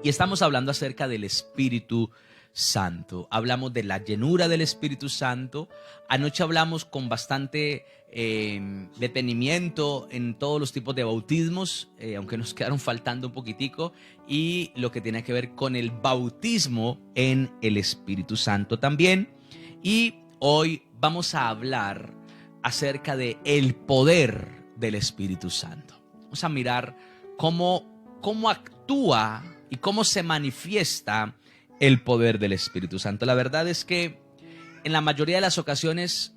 Y estamos hablando acerca del Espíritu Santo. Hablamos de la llenura del Espíritu Santo. Anoche hablamos con bastante detenimiento en todos los tipos de bautismos, aunque nos quedaron faltando un poquitico, y lo que tiene que ver con el bautismo en el Espíritu Santo también. Y hoy vamos a hablar acerca de el poder del Espíritu Santo. Vamos a mirar cómo actúa y cómo se manifiesta el poder del Espíritu Santo. La verdad es que en la mayoría de las ocasiones,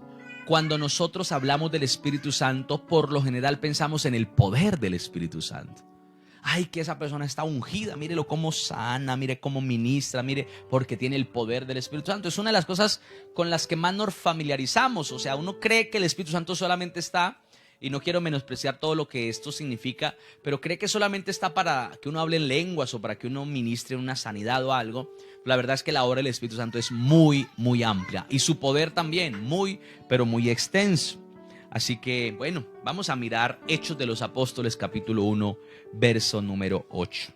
cuando nosotros hablamos del Espíritu Santo, por lo general pensamos en el poder del Espíritu Santo. Ay, que esa persona está ungida, mírelo cómo sana, mire cómo ministra, mire, porque tiene el poder del Espíritu Santo. Es una de las cosas con las que más nos familiarizamos. O sea, uno cree que el Espíritu Santo solamente está, y no quiero menospreciar todo lo que esto significa, pero cree que solamente está para que uno hable en lenguas o para que uno ministre una sanidad o algo. La verdad es que la obra del Espíritu Santo es muy, muy amplia, y su poder también muy, pero muy extenso. Así que, bueno, vamos a mirar Hechos de los Apóstoles, capítulo 1, verso número 8.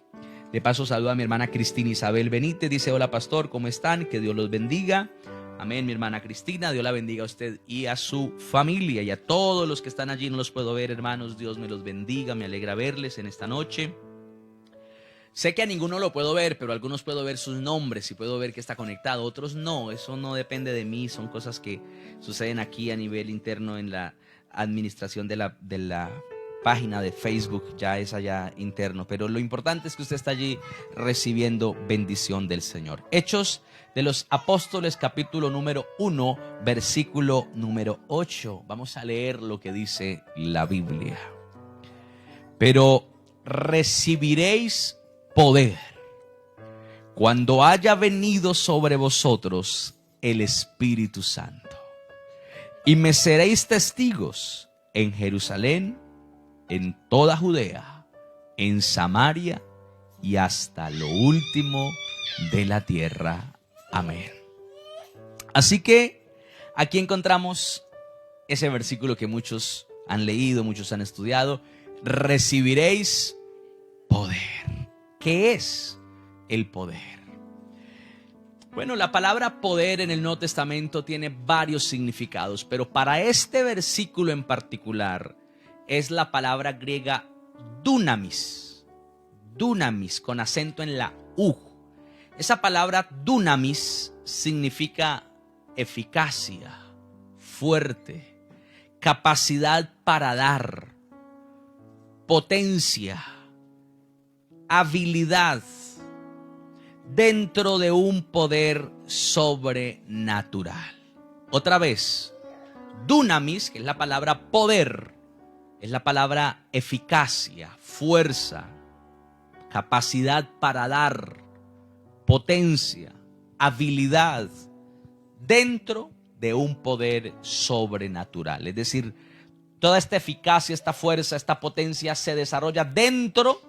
De paso, saluda a mi hermana Cristina Isabel Benítez. Dice: hola pastor, ¿cómo están? Que Dios los bendiga. Amén, mi hermana Cristina, Dios la bendiga a usted y a su familia y a todos los que están allí. No los puedo ver, hermanos, Dios me los bendiga, me alegra verles en esta noche. Sé que a ninguno lo puedo ver, pero a algunos puedo ver sus nombres y puedo ver que está conectado, otros no. Eso no depende de mí, son cosas que suceden aquí a nivel interno en la administración de la página de Facebook, ya es allá interno, pero lo importante es que usted está allí recibiendo bendición del Señor. Hechos de los Apóstoles, capítulo número 1, versículo número 8. Vamos a leer lo que dice la Biblia. Pero recibiréis poder cuando haya venido sobre vosotros el Espíritu Santo, y me seréis testigos en Jerusalén, en toda Judea, en Samaria y hasta lo último de la tierra. Amén. Así que aquí encontramos ese versículo que muchos han leído, muchos han estudiado. Recibiréis poder. ¿Qué es el poder? Bueno, la palabra poder en el Nuevo Testamento tiene varios significados, pero para este versículo en particular es la palabra griega dunamis. Dunamis, con acento en la U. Esa palabra dunamis significa eficacia, fuerte, capacidad para dar, potencia, habilidad dentro de un poder sobrenatural. Otra vez, dunamis, que es la palabra poder, es la palabra eficacia, fuerza, capacidad para dar, potencia, habilidad dentro de un poder sobrenatural. Es decir, toda esta eficacia, esta fuerza, esta potencia se desarrolla dentro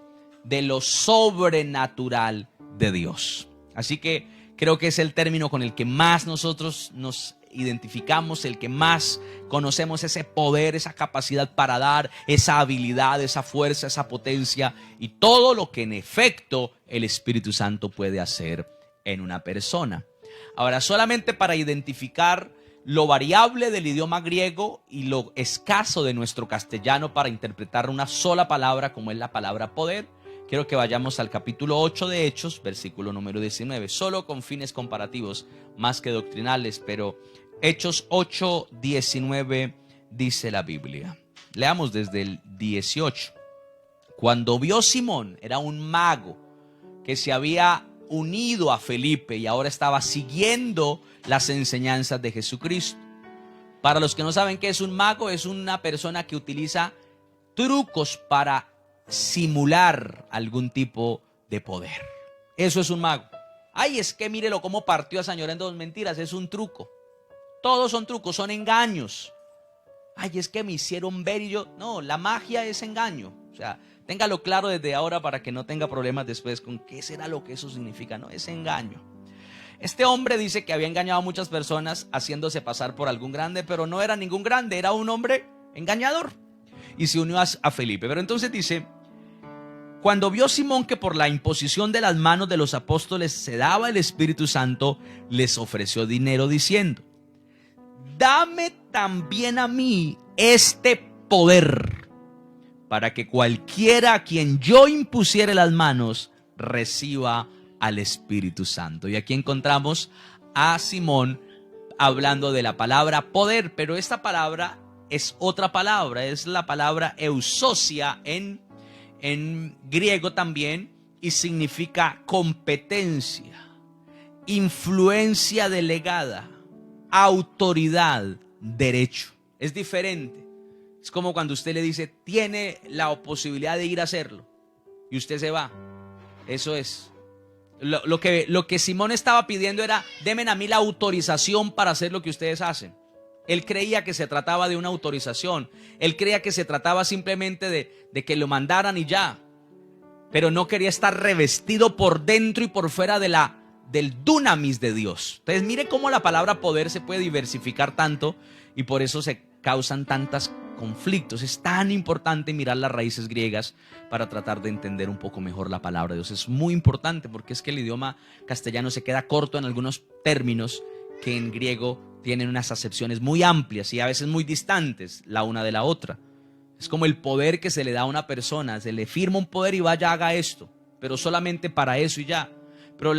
de lo sobrenatural de Dios. Así que creo que es el término con el que más nosotros nos identificamos, el que más conocemos, ese poder, esa capacidad para dar, esa habilidad, esa fuerza, esa potencia y todo lo que en efecto el Espíritu Santo puede hacer en una persona. Ahora, solamente para identificar lo variable del idioma griego y lo escaso de nuestro castellano para interpretar una sola palabra como es la palabra poder, quiero que vayamos al capítulo 8 de Hechos, versículo número 19, solo con fines comparativos más que doctrinales, pero Hechos 8, 19 dice la Biblia. Leamos desde el 18. Cuando vio Simón, era un mago que se había unido a Felipe y ahora estaba siguiendo las enseñanzas de Jesucristo. Para los que no saben qué es un mago, es una persona que utiliza trucos para simular algún tipo de poder. Eso es un mago. Ay, es que mírelo cómo partió a señora en dos. Mentiras, es un truco. Todos son trucos, son engaños. Ay, es que me hicieron ver y yo... No, la magia es engaño. O sea, téngalo claro desde ahora para que no tenga problemas después con qué será lo que eso significa. No, es engaño. Este hombre dice que había engañado a muchas personas haciéndose pasar por algún grande, pero no era ningún grande, era un hombre engañador. Y se unió a Felipe. Pero entonces dice, Cuando vio Simón que por la imposición de las manos de los apóstoles se daba el Espíritu Santo, les ofreció dinero diciendo: dame también a mí este poder, para que cualquiera a quien yo impusiere las manos reciba al Espíritu Santo. Y aquí encontramos a Simón hablando de la palabra poder, pero esta palabra es otra palabra, es la palabra eusocia en griego también, y significa competencia, influencia delegada, autoridad, derecho. Es diferente. Es como cuando usted le dice, tiene la posibilidad de ir a hacerlo, y usted se va. Eso es. Lo que Simón estaba pidiendo era: denme a mí la autorización para hacer lo que ustedes hacen. Él creía que se trataba de una autorización. Él creía que se trataba simplemente de que lo mandaran y ya. Pero no quería estar revestido por dentro y por fuera del dunamis de Dios. Entonces mire cómo la palabra poder se puede diversificar tanto, y por eso se causan tantos conflictos. Es tan importante mirar las raíces griegas para tratar de entender un poco mejor la palabra de Dios. Es muy importante, porque es que el idioma castellano se queda corto en algunos términos que en griego tienen unas acepciones muy amplias y a veces muy distantes la una de la otra. Es como el poder que se le da a una persona. Se le firma un poder y vaya, haga esto, pero solamente para eso y ya. Pero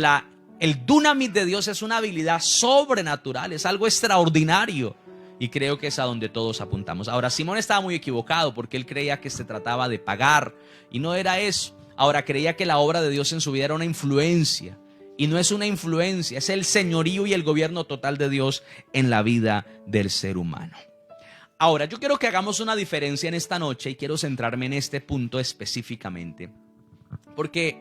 el dunamis de Dios es una habilidad sobrenatural, es algo extraordinario, y creo que es a donde todos apuntamos. Ahora, Simón estaba muy equivocado, porque él creía que se trataba de pagar, y no era eso. Ahora, creía que la obra de Dios en su vida era una influencia, y no es una influencia, es el señorío y el gobierno total de Dios en la vida del ser humano. Ahora, yo quiero que hagamos una diferencia en esta noche, y quiero centrarme en este punto específicamente, porque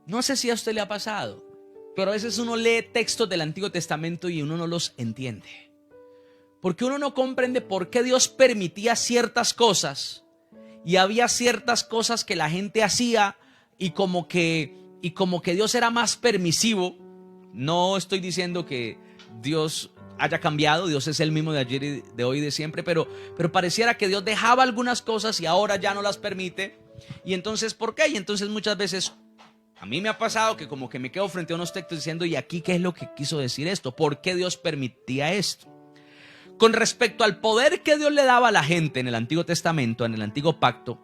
no sé si a usted le ha pasado, pero a veces uno lee textos del Antiguo Testamento y uno no los entiende, porque uno no comprende por qué Dios permitía ciertas cosas, y había ciertas cosas que la gente hacía y como que Dios era más permisivo. No estoy diciendo que Dios haya cambiado, Dios es el mismo de ayer y de hoy y de siempre, pero pareciera que Dios dejaba algunas cosas y ahora ya no las permite. Y entonces, ¿por qué? Y entonces muchas veces a mí me ha pasado que como que me quedo frente a unos textos diciendo: ¿y aquí qué es lo que quiso decir esto? ¿Por qué Dios permitía esto? Con respecto al poder que Dios le daba a la gente en el Antiguo Testamento, en el Antiguo Pacto,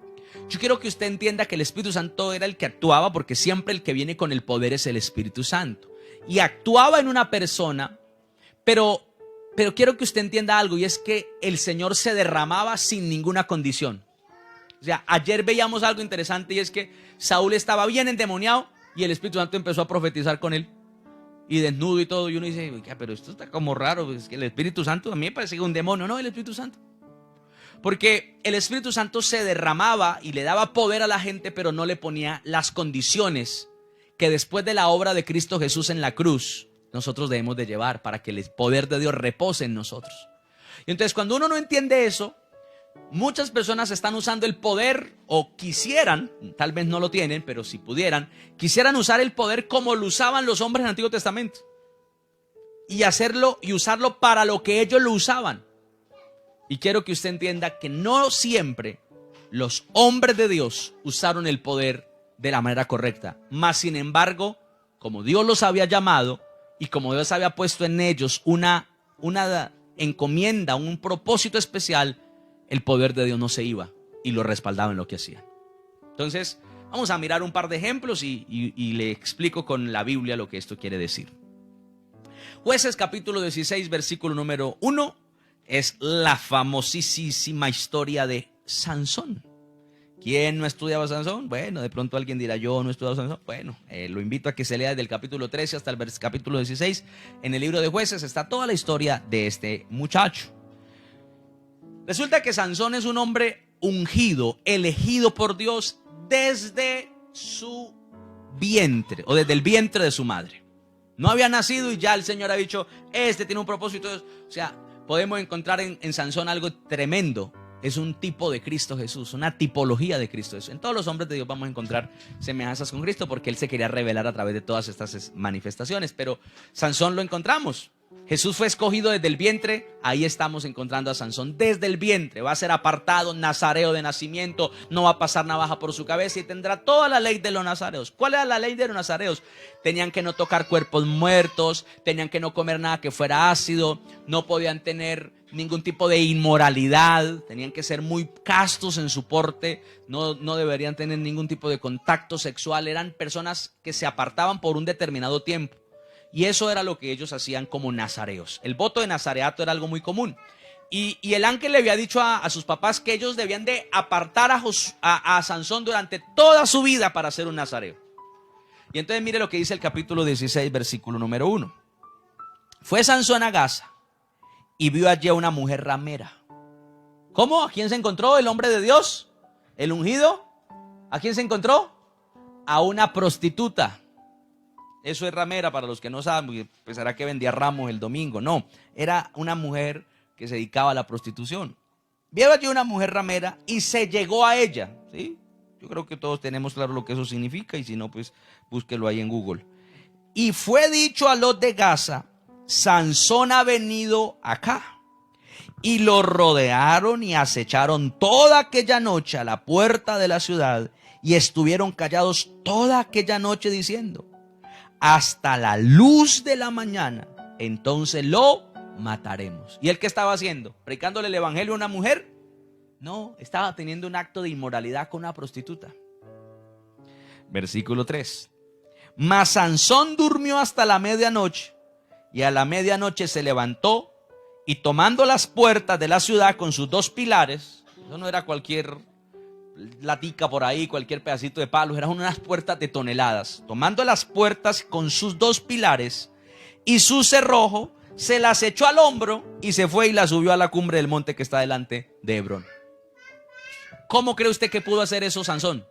yo quiero que usted entienda que el Espíritu Santo era el que actuaba, porque siempre el que viene con el poder es el Espíritu Santo. Y actuaba en una persona, pero quiero que usted entienda algo, y es que el Señor se derramaba sin ninguna condición. O sea, ayer veíamos algo interesante, y es que Saúl estaba bien endemoniado y el Espíritu Santo empezó a profetizar con él, y desnudo y todo, y uno dice: oiga, pero esto está como raro, es que el Espíritu Santo a mí me parece que es un demonio. No, el Espíritu Santo, porque el Espíritu Santo se derramaba y le daba poder a la gente, pero no le ponía las condiciones que después de la obra de Cristo Jesús en la cruz nosotros debemos de llevar para que el poder de Dios repose en nosotros. Y entonces, cuando uno no entiende eso, muchas personas están usando el poder, o quisieran, tal vez no lo tienen, pero si pudieran, quisieran usar el poder como lo usaban los hombres en el Antiguo Testamento, y hacerlo y usarlo para lo que ellos lo usaban. Y quiero que usted entienda que no siempre los hombres de Dios usaron el poder de la manera correcta. Mas, sin embargo, como Dios los había llamado y como Dios había puesto en ellos una encomienda, un propósito especial, el poder de Dios no se iba y lo respaldaba en lo que hacían. Entonces, vamos a mirar un par de ejemplos y le explico con la Biblia lo que esto quiere decir. Jueces capítulo 16, versículo número 1, es la famosísima historia de Sansón. ¿Quién no estudiaba Sansón? Bueno, de pronto alguien dirá: yo no he estudiado Sansón. Bueno, lo invito a que se lea desde el capítulo 13 hasta el capítulo 16. En el libro de Jueces está toda la historia de este muchacho. Resulta que Sansón es un hombre ungido, elegido por Dios desde su vientre, o desde el vientre de su madre. No había nacido y ya el Señor ha dicho: este tiene un propósito. O sea, podemos encontrar en Sansón algo tremendo. Es un tipo de Cristo Jesús, una tipología de Cristo Jesús. En todos los hombres de Dios vamos a encontrar semejanzas con Cristo, porque Él se quería revelar a través de todas estas manifestaciones. Pero Sansón lo encontramos. Jesús fue escogido desde el vientre, ahí estamos encontrando a Sansón desde el vientre. Va a ser apartado, nazareo de nacimiento, no va a pasar navaja por su cabeza y tendrá toda la ley de los nazareos. ¿Cuál era la ley de los nazareos? Tenían que no tocar cuerpos muertos, tenían que no comer nada que fuera ácido, no podían tener ningún tipo de inmoralidad, tenían que ser muy castos en su porte, no deberían tener ningún tipo de contacto sexual, eran personas que se apartaban por un determinado tiempo. Y eso era lo que ellos hacían como nazareos. El voto de nazareato era algo muy común. Y el ángel le había dicho a sus papás que ellos debían de apartar a Sansón durante toda su vida para ser un nazareo. Y entonces mire lo que dice el capítulo 16, versículo número 1. Fue Sansón a Gaza y vio allí a una mujer ramera. ¿Cómo? ¿A quién se encontró el hombre de Dios? ¿El ungido? ¿A quién se encontró? A una prostituta. Eso es ramera para los que no saben, pensará que vendía ramos el domingo. No, era una mujer que se dedicaba a la prostitución. Vio allí una mujer ramera y se llegó a ella, ¿sí? Yo creo que todos tenemos claro lo que eso significa y si no, pues búsquelo ahí en Google. Y fue dicho a los de Gaza, Sansón ha venido acá. Y lo rodearon y acecharon toda aquella noche a la puerta de la ciudad y estuvieron callados toda aquella noche diciendo, hasta la luz de la mañana, entonces lo mataremos. ¿Y él qué estaba haciendo? ¿Predicándole el evangelio a una mujer? No, estaba teniendo un acto de inmoralidad con una prostituta. Versículo 3. Mas Sansón durmió hasta la medianoche, y a la medianoche se levantó, y tomando las puertas de la ciudad con sus 2 pilares, eso no era cualquier latica por ahí, cualquier pedacito de palo, eran unas puertas de toneladas. Tomando las puertas con sus 2 pilares y su cerrojo, se las echó al hombro y se fue y la subió a la cumbre del monte que está delante de Hebrón. ¿Cómo cree usted que pudo hacer eso Sansón?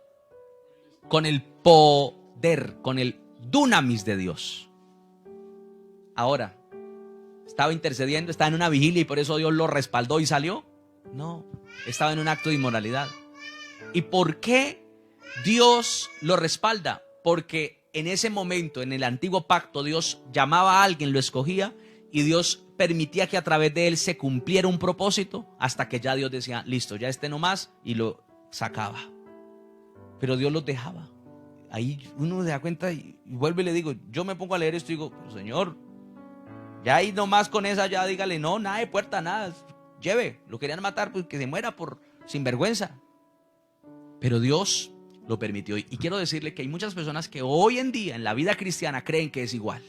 Con el poder, con el dunamis de Dios. Ahora, ¿estaba intercediendo? ¿Estaba en una vigilia y por eso Dios lo respaldó y salió? No, estaba en un acto de inmoralidad. ¿Y por qué Dios lo respalda? Porque en ese momento, en el antiguo pacto, Dios llamaba a alguien, lo escogía y Dios permitía que a través de él se cumpliera un propósito hasta que ya Dios decía, listo, ya no más, y lo sacaba. Pero Dios los dejaba. Ahí uno se da cuenta y vuelve y le digo, yo me pongo a leer esto y digo, Señor, ya ahí nomás con esa ya dígale, no, nada de puerta, nada, lleve, lo querían matar, pues que se muera por sinvergüenza. Pero Dios lo permitió. Y quiero decirle que hay muchas personas que hoy en día en la vida cristiana creen que es igual.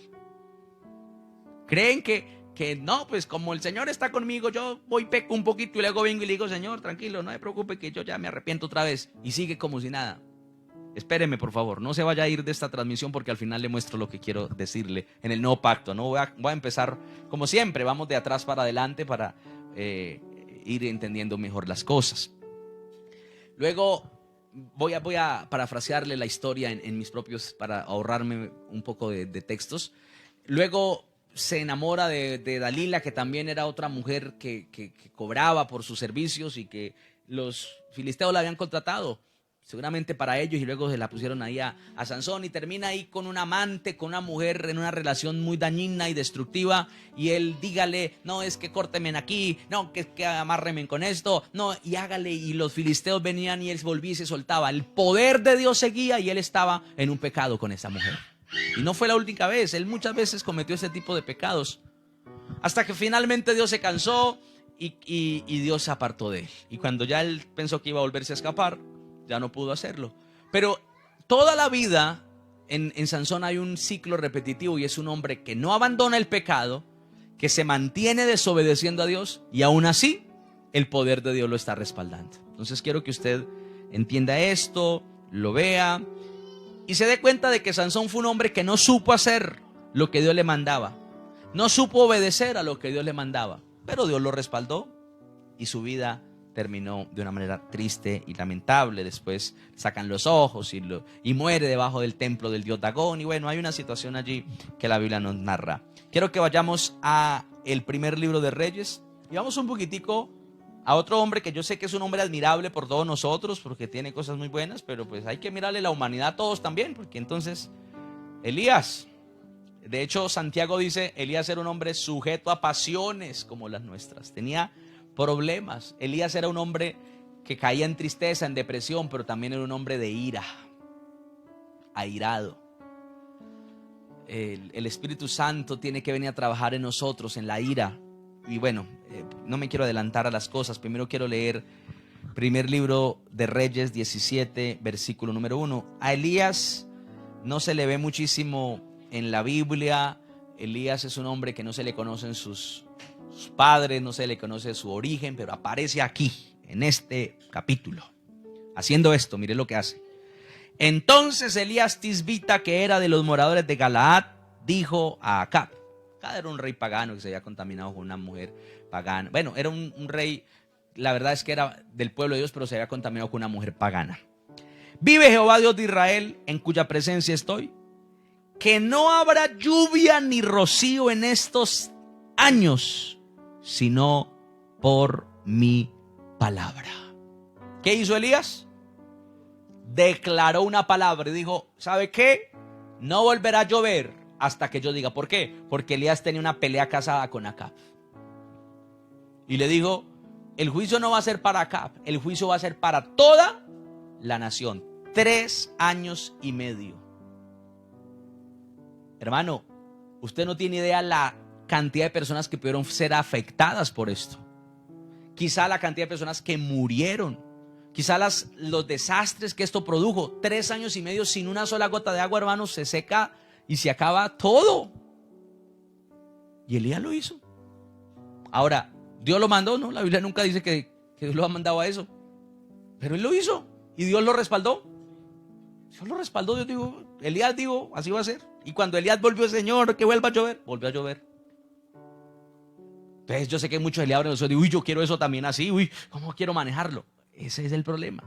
Creen que no, pues como el Señor está conmigo, yo voy peco un poquito y luego vengo y le digo, Señor, tranquilo, no se preocupe que yo ya me arrepiento otra vez. Y sigue como si nada. Espéreme, por favor, no se vaya a ir de esta transmisión porque al final le muestro lo que quiero decirle en el nuevo pacto. No voy a empezar como siempre, vamos de atrás para adelante para ir entendiendo mejor las cosas. Luego voy a parafrasearle la historia en mis propios, para ahorrarme un poco de textos. Luego se enamora de Dalila, que también era otra mujer que cobraba por sus servicios y que los filisteos la habían contratado seguramente para ellos, y luego se la pusieron ahí a Sansón, y termina ahí con un amante, con una mujer en una relación muy dañina y destructiva, y él dígale, no, es que córtemen aquí, no, que amárremen con esto, no, y hágale, y los filisteos venían y él volvía y se soltaba. El poder de Dios seguía y él estaba en un pecado con esa mujer. Y no fue la única vez, él muchas veces cometió ese tipo de pecados, hasta que finalmente Dios se cansó y Dios se apartó de él. Y cuando ya él pensó que iba a volverse a escapar, ya no pudo hacerlo. Pero toda la vida en Sansón hay un ciclo repetitivo, y es un hombre que no abandona el pecado, que se mantiene desobedeciendo a Dios, y aún así el poder de Dios lo está respaldando. Entonces quiero que usted entienda esto, lo vea y se dé cuenta de que Sansón fue un hombre que no supo hacer lo que Dios le mandaba, no supo obedecer a lo que Dios le mandaba, pero Dios lo respaldó y su vida terminó de una manera triste y lamentable. Después sacan los ojos y muere debajo del templo del dios Dagón. Y bueno, hay una situación allí que la Biblia nos narra. Quiero que vayamos a el primer libro de Reyes y vamos un poquitico a otro hombre que yo sé que es un hombre admirable por todos nosotros, porque tiene cosas muy buenas, pero pues hay que mirarle la humanidad a todos también, porque entonces Elías De hecho, Santiago dice, Elías era un hombre sujeto a pasiones como las nuestras. Tenía problemas. Elías era un hombre que caía en tristeza, en depresión, pero también era un hombre de ira, airado. El Espíritu Santo tiene que venir a trabajar en nosotros, en la ira. Y bueno, no me quiero adelantar a las cosas. Primero quiero leer primer libro de Reyes 17, versículo número 1. A Elías no se le ve muchísimo en la Biblia. Elías es un hombre que no se le conocen sus padres, no se le conoce su origen, pero aparece aquí, en este capítulo, haciendo esto. Mire lo que hace. Entonces Elías Tisbita, que era de los moradores de Galaad, dijo a Acab. Acab era un rey pagano que se había contaminado con una mujer pagana. Bueno, era un rey, la verdad es que era del pueblo de Dios, pero se había contaminado con una mujer pagana. Vive Jehová Dios de Israel, en cuya presencia estoy, que no habrá lluvia ni rocío en estos años, sino por mi palabra. ¿Qué hizo Elías? Declaró una palabra y dijo, ¿sabe qué? No volverá a llover hasta que yo diga. ¿Por qué? Porque Elías tenía una pelea casada con Acab. Y le dijo, el juicio no va a ser para Acab, el juicio va a ser para toda la nación. 3 años y medio. Hermano, usted no tiene idea la cantidad de personas que pudieron ser afectadas por esto. Quizá la cantidad de personas que murieron. Quizá los desastres que esto produjo. 3 años y medio sin una sola gota de agua, hermanos, se seca y se acaba todo. Y Elías lo hizo. Ahora, ¿Dios lo mandó? No, la Biblia nunca dice que Dios lo ha mandado a eso. Pero él lo hizo y Dios lo respaldó. Dios lo respaldó. Dios dijo, Elías dijo, así va a ser. Y cuando Elías volvió, Señor, que vuelva a llover, volvió a llover. Entonces yo sé que muchos Elías abren los ojos y dicen, uy, yo quiero eso también así, uy, ¿cómo quiero manejarlo? Ese es el problema.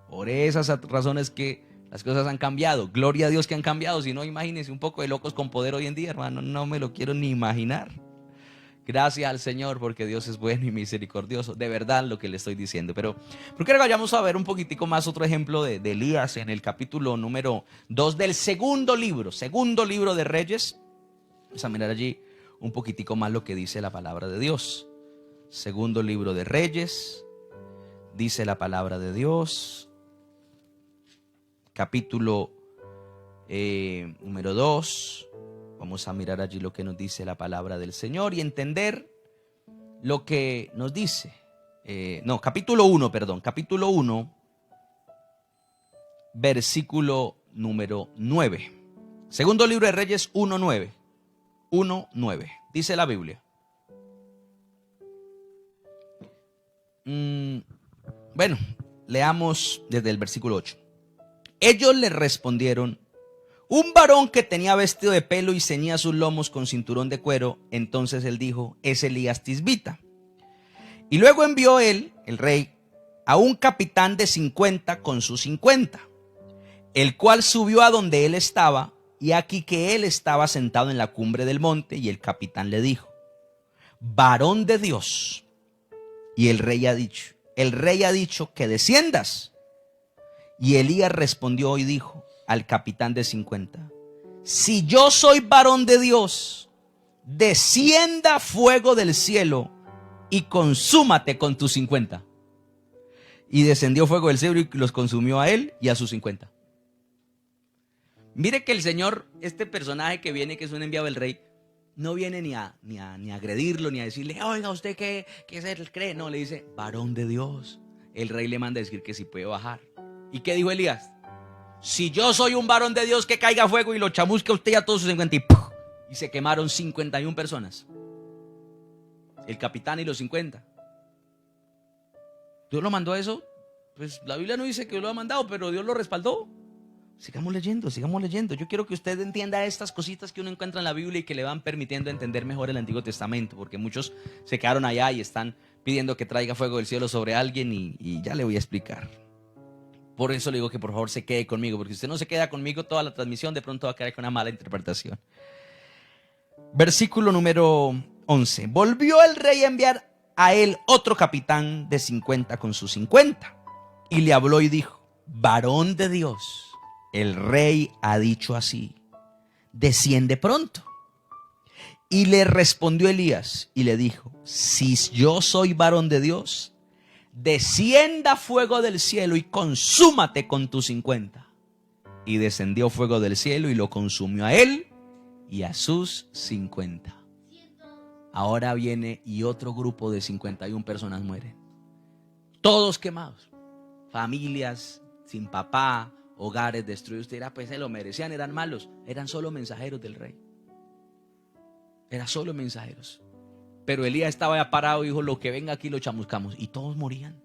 Por esas razones que las cosas han cambiado. Gloria a Dios que han cambiado. Si no, imagínense un poco de locos con poder hoy en día, hermano. No me lo quiero ni imaginar. Gracias al Señor porque Dios es bueno y misericordioso. De verdad lo que le estoy diciendo. Pero ¿por qué no vayamos a ver un poquitico más otro ejemplo de Elías en el capítulo número 2 del segundo libro de Reyes? Vamos a mirar allí un poquitico más lo que dice la palabra de Dios. Segundo libro de Reyes. Dice la palabra de Dios, capítulo número 2. Vamos a mirar allí lo que nos dice la palabra del Señor y entender lo que nos dice. Capítulo 1, versículo número 9. Segundo libro de Reyes 1:9. 1:9. Dice la Biblia. Bueno, leamos desde el versículo 8. Ellos le respondieron, un varón que tenía vestido de pelo y ceñía sus lomos con cinturón de cuero. Entonces él dijo, es Elías Tisbita. Y luego envió él, el rey, a un capitán de 50 con sus 50, el cual subió a donde él estaba, y aquí que él estaba sentado en la cumbre del monte, y el capitán le dijo, varón de Dios, y el rey ha dicho que desciendas. Y Elías respondió y dijo al capitán de 50, si yo soy varón de Dios, descienda fuego del cielo y consúmate con tus 50. Y descendió fuego del cielo y los consumió a él y a sus 50. Mire que el Señor, este personaje que viene, que es un enviado del rey, no viene ni a agredirlo, ni a decirle, oiga, ¿usted qué se cree? No, le dice, varón de Dios. El rey le manda a decir que si puede bajar. ¿Y qué dijo Elías? Si yo soy un varón de Dios, que caiga fuego y lo chamusque a usted y a todos sus 50. Y se quemaron 51 personas. El capitán y los 50. ¿Dios lo mandó a eso? Pues la Biblia no dice que lo ha mandado, pero Dios lo respaldó. Sigamos leyendo. Yo quiero que usted entienda estas cositas que uno encuentra en la Biblia y que le van permitiendo entender mejor el Antiguo Testamento, porque muchos se quedaron allá y están pidiendo que traiga fuego del cielo sobre alguien y ya le voy a explicar. Por eso le digo que por favor se quede conmigo, porque si usted no se queda conmigo toda la transmisión, de pronto va a quedar con una mala interpretación. Versículo número 11. Volvió el rey a enviar a él otro capitán de 50 con sus 50, y le habló y dijo, varón de Dios, el rey ha dicho así, desciende pronto. Y le respondió Elías y le dijo: si yo soy varón de Dios, descienda fuego del cielo y consúmate con tus 50. Y descendió fuego del cielo y lo consumió a él y a sus 50. Ahora viene y otro grupo de 51 personas mueren. Todos quemados. Familias sin papá, hogares destruidos. Usted dirá, pues se lo merecían, eran malos. Eran solo mensajeros del rey. Eran solo mensajeros. Pero Elías estaba ya parado y dijo: lo que venga aquí lo chamuscamos. Y todos morían.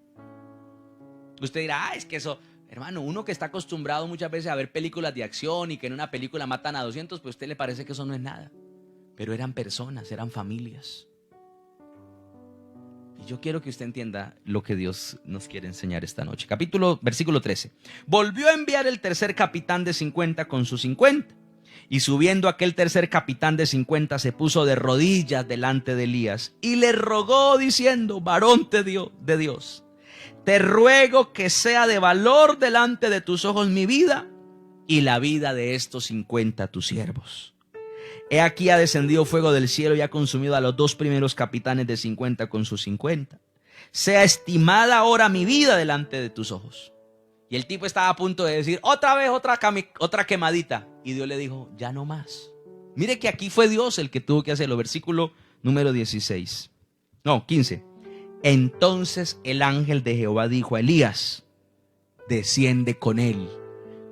Usted dirá, es que eso, hermano, uno que está acostumbrado muchas veces a ver películas de acción y que en una película matan a 200, pues a usted le parece que eso no es nada. Pero eran personas, eran familias. Y yo quiero que usted entienda lo que Dios nos quiere enseñar esta noche. Versículo 13. Volvió a enviar el tercer capitán de 50 con sus 50. Y subiendo aquel tercer capitán de 50 se puso de rodillas delante de Elías y le rogó diciendo: varón de Dios, te ruego que sea de valor delante de tus ojos mi vida y la vida de estos 50 tus siervos. He aquí ha descendido fuego del cielo y ha consumido a los 2 primeros capitanes de 50 con sus 50. Sea estimada ahora mi vida delante de tus ojos. Y el tipo estaba a punto de decir: otra vez otra quemadita. Y Dios le dijo: ya no más. Mire que aquí fue Dios el que tuvo que hacerlo. Versículo número 15. Entonces el ángel de Jehová dijo a Elías: desciende con él,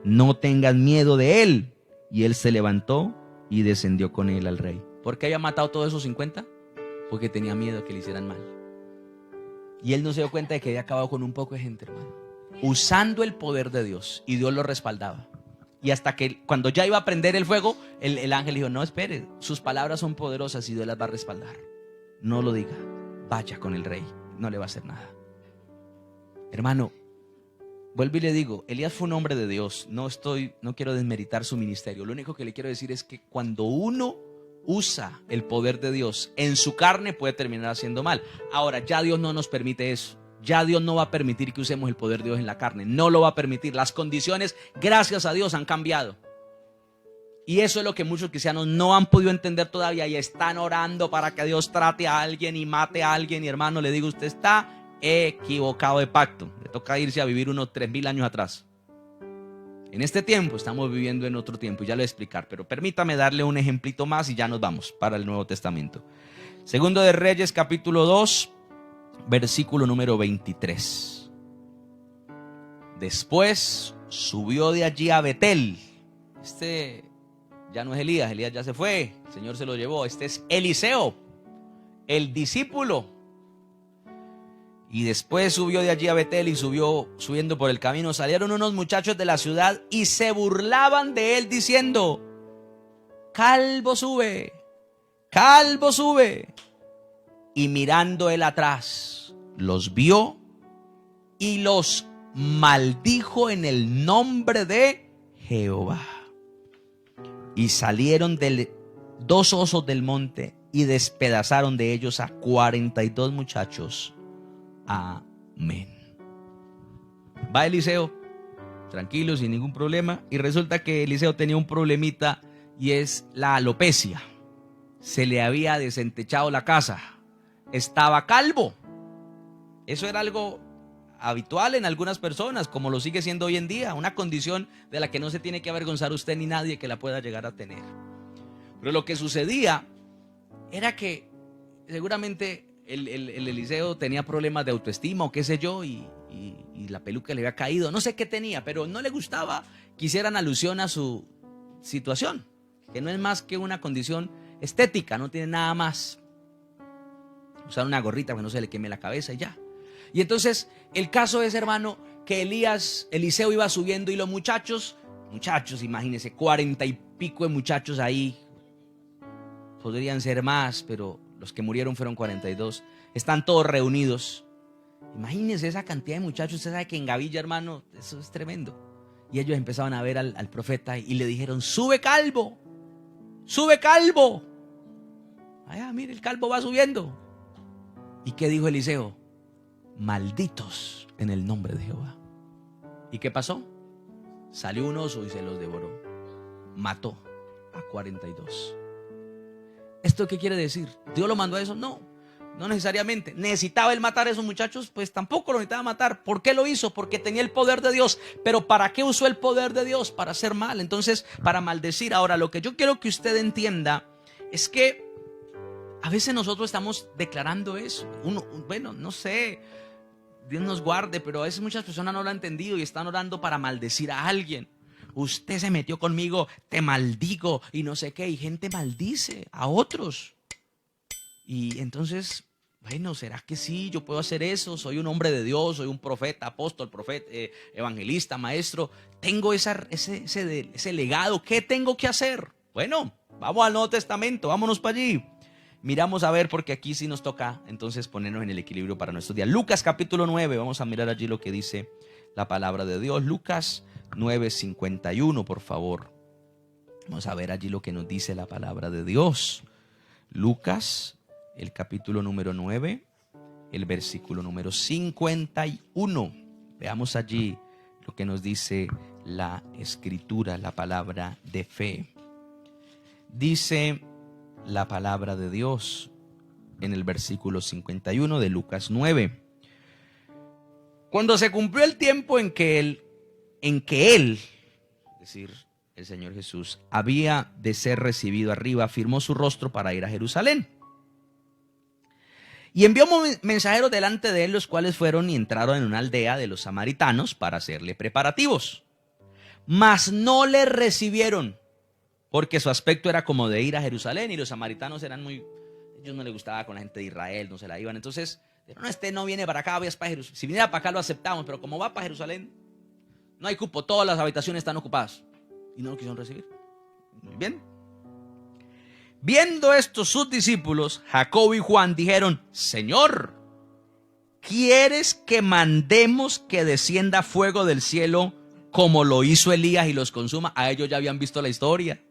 no tengas miedo de él. Y él se levantó y descendió con él al rey. ¿Por qué había matado todos esos 50? Porque tenía miedo de que le hicieran mal. Y él no se dio cuenta de que había acabado con un poco de gente, hermano. Usando el poder de Dios. Y Dios lo respaldaba. Y hasta que cuando ya iba a prender el fuego, el ángel dijo: no, espere, sus palabras son poderosas y Dios las va a respaldar. No lo diga, vaya con el rey, no le va a hacer nada. Hermano, vuelvo y le digo, Elías fue un hombre de Dios. No quiero desmeritar su ministerio. Lo único que le quiero decir es que cuando uno usa el poder de Dios en su carne, puede terminar haciendo mal. Ahora, ya Dios no nos permite eso. Ya Dios no va a permitir que usemos el poder de Dios en la carne. No lo va a permitir. Las condiciones, gracias a Dios, han cambiado. Y eso es lo que muchos cristianos no han podido entender todavía y están orando para que Dios trate a alguien y mate a alguien. Y hermano, le digo, usted está equivocado de pacto. Le toca irse a vivir unos 3000 años atrás. En este tiempo estamos viviendo en otro tiempo, y ya lo voy a explicar, pero permítame darle un ejemplito más y ya nos vamos para el Nuevo Testamento. Segundo de Reyes, capítulo 2, versículo número 23. Después subió de allí a Betel. Ya no es Elías ya se fue, el Señor se lo llevó. Este es Eliseo, el discípulo. Y después subió de allí a Betel y subiendo por el camino, salieron unos muchachos de la ciudad y se burlaban de él diciendo: calvo sube, calvo sube. Y mirando él atrás, los vio y los maldijo en el nombre de Jehová. Y salieron 2 osos del monte y despedazaron de ellos a 42 muchachos. Amén. Va Eliseo, tranquilo, sin ningún problema. Y resulta que Eliseo tenía un problemita, y es la alopecia. Se le había desentechado la casa. Estaba calvo. Eso era algo habitual en algunas personas, como lo sigue siendo hoy en día. Una condición de la que no se tiene que avergonzar usted ni nadie que la pueda llegar a tener. Pero lo que sucedía era que seguramente el Eliseo tenía problemas de autoestima o qué sé yo, y la peluca le había caído, no sé qué tenía, pero no le gustaba que hicieran alusión a su situación, que no es más que una condición estética, no tiene nada más. Usar una gorrita que no se le queme la cabeza y ya. Y entonces el caso es, hermano, que Eliseo iba subiendo y los muchachos, imagínense, 40 y pico de muchachos ahí, podrían ser más, pero los que murieron fueron 42. Están todos reunidos. Imagínense esa cantidad de muchachos. Usted sabe que en Gavilla, hermano, eso es tremendo. Y ellos empezaban a ver al profeta y le dijeron: sube calvo, sube calvo. Mire, el calvo va subiendo. ¿Y qué dijo Eliseo? Malditos en el nombre de Jehová. ¿Y qué pasó? Salió un oso y se los devoró. Mató a 42. ¿Esto qué quiere decir? ¿Dios lo mandó a eso? No, no necesariamente. ¿Necesitaba él matar a esos muchachos? Pues tampoco lo necesitaba matar. ¿Por qué lo hizo? Porque tenía el poder de Dios. Pero ¿para qué usó el poder de Dios? Para hacer mal. Entonces, para maldecir. Ahora, lo que yo quiero que usted entienda es que a veces nosotros estamos declarando eso. Bueno, no sé, Dios nos guarde, pero a veces muchas personas no lo han entendido y están orando para maldecir a alguien. Usted se metió conmigo, te maldigo y no sé qué. Y gente maldice a otros. Y entonces, bueno, ¿será que sí? Yo puedo hacer eso. Soy un hombre de Dios, soy un profeta, apóstol, evangelista, maestro. Tengo ese legado. ¿Qué tengo que hacer? Bueno, vamos al Nuevo Testamento, vámonos para allí. Miramos a ver, porque aquí sí nos toca entonces ponernos en el equilibrio para nuestro día. Lucas capítulo 9, vamos a mirar allí lo que dice la palabra de Dios. Lucas 9:51, por favor. Vamos a ver allí lo que nos dice la palabra de Dios. Lucas, el capítulo número 9, el versículo número 51. Veamos allí lo que nos dice la escritura, la palabra de fe. Dice la palabra de Dios en el versículo 51 de Lucas 9. Cuando se cumplió el tiempo en que él, es decir, el Señor Jesús, había de ser recibido arriba, afirmó su rostro para ir a Jerusalén. Y envió mensajeros delante de él, los cuales fueron y entraron en una aldea de los samaritanos para hacerle preparativos. Mas no le recibieron, porque su aspecto era como de ir a Jerusalén, y los samaritanos eran ellos no les gustaba con la gente de Israel, no se la iban. Entonces, no, este no viene para acá, vayas para Jerusalén. Si viniera para acá lo aceptamos, pero como va para Jerusalén, no hay cupo, todas las habitaciones están ocupadas. Y no lo quisieron recibir. Muy bien. Viendo esto, sus discípulos, Jacobo y Juan, dijeron: Señor, ¿quieres que mandemos que descienda fuego del cielo como lo hizo Elías y los consuma? A ellos ya habían visto la historia,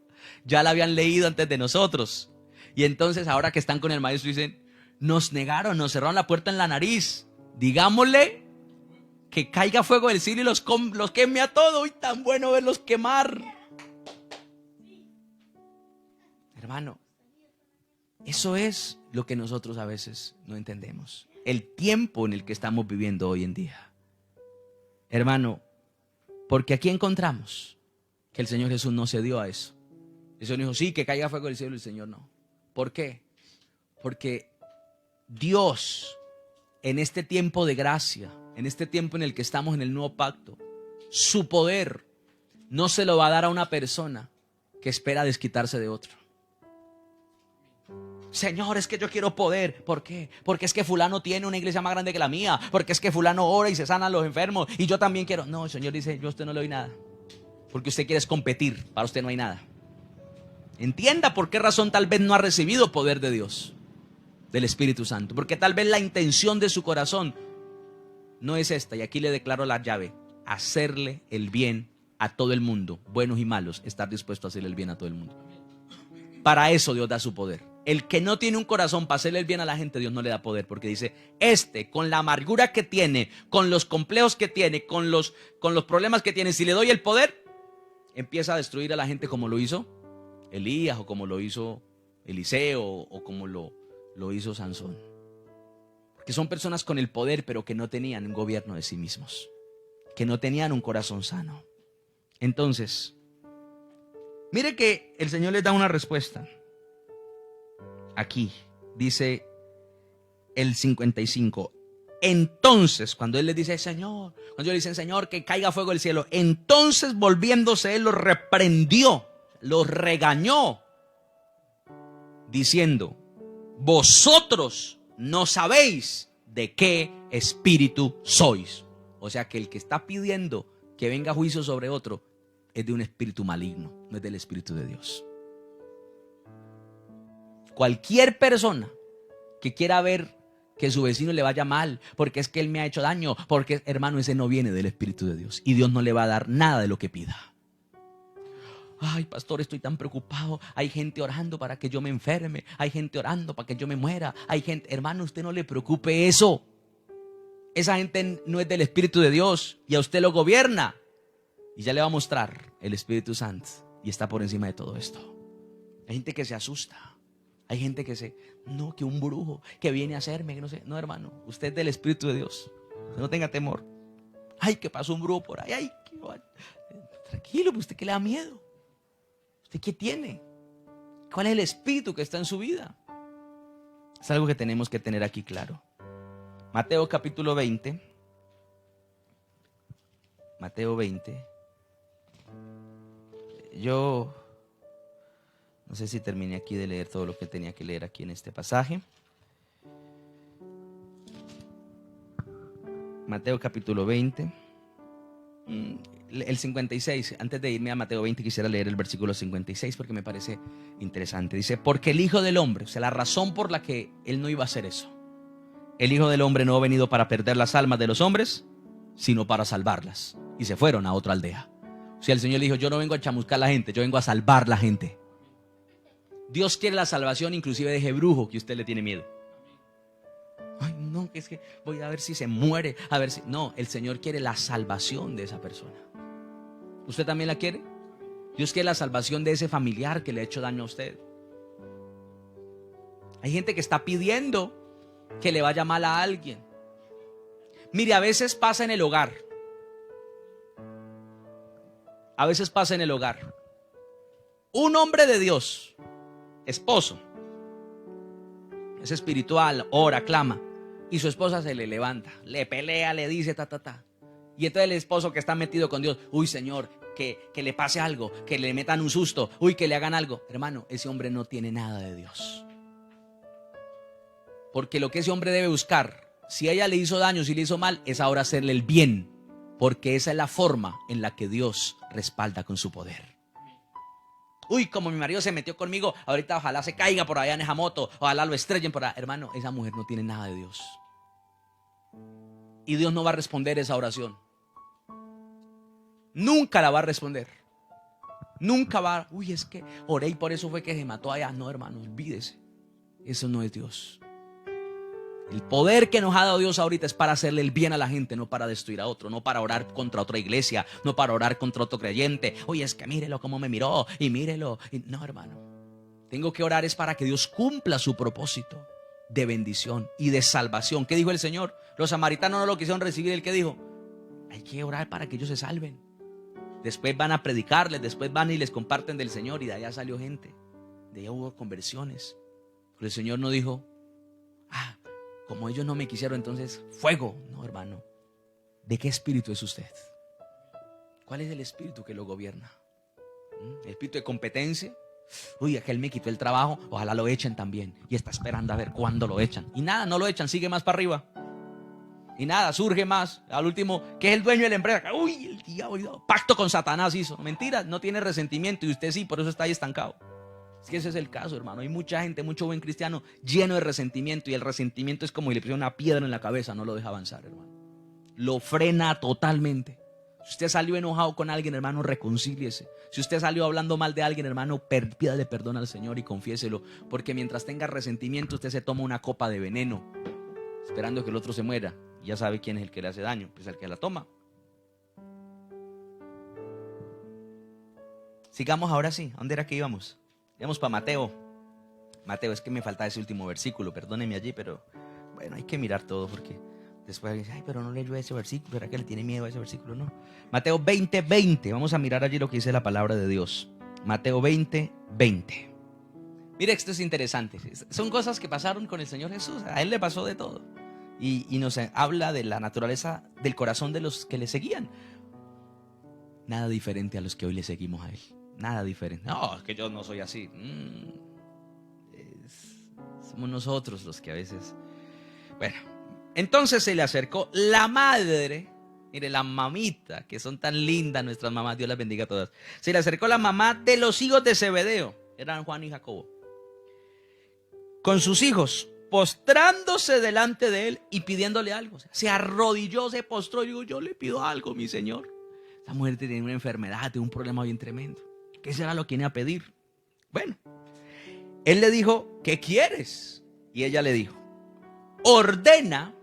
ya la habían leído antes de nosotros. Y entonces ahora que están con el maestro dicen: nos negaron, nos cerraron la puerta en la nariz. Digámosle que caiga fuego del cielo y los queme a todos. Uy, tan bueno verlos quemar. Hermano, eso es lo que nosotros a veces no entendemos. El tiempo en el que estamos viviendo hoy en día. Hermano, porque aquí encontramos que el Señor Jesús no se dio a eso. El Señor dijo: sí, que caiga fuego del cielo, y el Señor no. ¿Por qué? Porque Dios, en este tiempo de gracia, en este tiempo en el que estamos en el nuevo pacto, su poder no se lo va a dar a una persona que espera desquitarse de otro. Señor, es que yo quiero poder. ¿Por qué? Porque es que fulano tiene una iglesia más grande que la mía. Porque es que fulano ora y se sana a los enfermos y yo también quiero. No, el Señor dice: yo a usted no le doy nada, porque usted quiere competir. Para usted no hay nada. Entienda por qué razón tal vez no ha recibido poder de Dios, del Espíritu Santo. Porque tal vez la intención de su corazón no es esta. Y aquí le declaro la llave: hacerle el bien a todo el mundo, buenos y malos. Estar dispuesto a hacerle el bien a todo el mundo. Para eso Dios da su poder. El que no tiene un corazón para hacerle el bien a la gente, Dios no le da poder, porque dice: con la amargura que tiene, con los complejos que tiene, con los problemas que tiene, si le doy el poder, empieza a destruir a la gente, como lo hizo Elías, o como lo hizo Eliseo, o como lo hizo Sansón. Porque son personas con el poder, pero que no tenían un gobierno de sí mismos, que no tenían un corazón sano. Entonces, mire que el Señor les da una respuesta. Aquí dice el 55. Entonces, cuando él les dice: Señor, cuando ellos le dicen: Señor, que caiga fuego del cielo, entonces volviéndose él los reprendió, los regañó, diciendo: vosotros no sabéis de qué espíritu sois. O sea que el que está pidiendo que venga juicio sobre otro es de un espíritu maligno, no es del Espíritu de Dios. Cualquier persona que quiera ver que su vecino le vaya mal, porque es que él me ha hecho daño, porque, hermano, ese no viene del Espíritu de Dios, y Dios no le va a dar nada de lo que pida. Ay, pastor, estoy tan preocupado. Hay gente orando para que yo me enferme, hay gente orando para que yo me muera, hay gente. Hermano, usted no le preocupe eso. Esa gente no es del Espíritu de Dios, y a usted lo gobierna, y ya le va a mostrar el Espíritu Santo, y está por encima de todo esto. Hay gente que se asusta. Hay gente no, que un brujo, que viene a hacerme, que no sé. No, hermano, usted es del Espíritu de Dios. No tenga temor. Ay, que pasó un brujo por ahí. Ay, tranquilo, ¿usted qué le da miedo? ¿Usted qué tiene? ¿Cuál es el espíritu que está en su vida? Es algo que tenemos que tener aquí claro. Mateo capítulo 20. Mateo 20. Yo no sé si terminé aquí de leer todo lo que tenía que leer aquí en este pasaje. Mateo capítulo 20. El 56, antes de irme a Mateo 20 quisiera leer el versículo 56 porque me parece interesante. Dice, porque el Hijo del Hombre, o sea, la razón por la que Él no iba a hacer eso. El Hijo del Hombre no ha venido para perder las almas de los hombres, sino para salvarlas. Y se fueron a otra aldea. O sea, el Señor le dijo, yo no vengo a chamuscar a la gente, yo vengo a salvar la gente. Dios quiere la salvación inclusive de ese brujo que usted le tiene miedo. Ay, no, es que voy a ver si se muere, a ver si... No, el Señor quiere la salvación de esa persona. ¿Usted también la quiere? Dios quiere la salvación de ese familiar que le ha hecho daño a usted. Hay gente que está pidiendo que le vaya mal a alguien. Mire, a veces pasa en el hogar. A veces pasa en el hogar. Un hombre de Dios, esposo, es espiritual, ora, clama, y su esposa se le levanta, le pelea, le dice y entonces el esposo que está metido con Dios, uy, Señor, que le pase algo, que le metan un susto, uy, que le hagan algo. Hermano, ese hombre no tiene nada de Dios. Porque lo que ese hombre debe buscar, si ella le hizo daño, si le hizo mal, es ahora hacerle el bien, porque esa es la forma en la que Dios respalda con su poder. Uy, como mi marido se metió conmigo, ahorita ojalá se caiga por allá en esa moto, ojalá lo estrellen por allá. Hermano, esa mujer no tiene nada de Dios. Y Dios no va a responder esa oración. Nunca la va a responder. Nunca va, uy, es que oré y por eso fue que se mató allá. No, hermano, olvídese. Eso no es Dios. El poder que nos ha dado Dios ahorita es para hacerle el bien a la gente, no para destruir a otro, no para orar contra otra iglesia, no para orar contra otro creyente. Oye, es que mírelo cómo me miró y mírelo. No, hermano. Tengo que orar es para que Dios cumpla su propósito de bendición y de salvación. ¿Qué dijo el Señor? Los samaritanos no lo quisieron recibir. ¿El qué dijo? Hay que orar para que ellos se salven. Después van a predicarles, después van y les comparten del Señor, y de allá salió gente. De allá hubo conversiones. Pero el Señor no dijo, como ellos no me quisieron, entonces fuego. No, hermano. ¿De qué espíritu es usted? ¿Cuál es el espíritu que lo gobierna? ¿El espíritu de competencia? Uy, aquel me quitó el trabajo, ojalá lo echen también. Y está esperando a ver cuándo lo echan. Y nada, no lo echan, sigue más para arriba. Y nada, surge más. Al último, que es el dueño de la empresa. Uy, el diablo, pacto con Satanás hizo. Mentira, no tiene resentimiento y usted sí, por eso está ahí estancado. Es que ese es el caso, hermano. Hay mucha gente, mucho buen cristiano lleno de resentimiento, y el resentimiento es como si le pusiera una piedra en la cabeza, no lo deja avanzar, hermano. Lo frena totalmente. Si usted salió enojado con alguien, hermano, reconcíliese. Si usted salió hablando mal de alguien, hermano, pídale perdón al Señor y confiéselo, porque mientras tenga resentimiento, usted se toma una copa de veneno, esperando que el otro se muera. Y ya sabe quién es el que le hace daño, pues el que la toma. Sigamos ahora sí. ¿A dónde era que íbamos? Íbamos para Mateo. Mateo, es que me falta ese último versículo, perdóneme allí, pero bueno, hay que mirar todo porque después dice, ay, pero no leyó ese versículo, ¿será que le tiene miedo a ese versículo? No. Mateo 20:20, vamos a mirar allí lo que dice la palabra de Dios. Mateo 20:20. Mire, esto es interesante. Son cosas que pasaron con el Señor Jesús. A Él le pasó de todo. Y nos habla de la naturaleza del corazón de los que le seguían. Nada diferente a los que hoy le seguimos a Él. Nada diferente. No, es que yo no soy así. Somos nosotros los que a veces... Bueno, entonces se le acercó la madre. Mire, la mamita, que son tan lindas nuestras mamás. Dios las bendiga a todas. Se le acercó la mamá de los hijos de Zebedeo. Eran Juan y Jacobo. Con sus hijos, postrándose delante de él y pidiéndole algo. O sea, se arrodilló, se postró y dijo, yo le pido algo, mi Señor. Esta mujer tiene una enfermedad, tiene un problema bien tremendo. ¿Qué será lo que viene a pedir? Bueno, él le dijo, ¿qué quieres? Y ella le dijo, ordena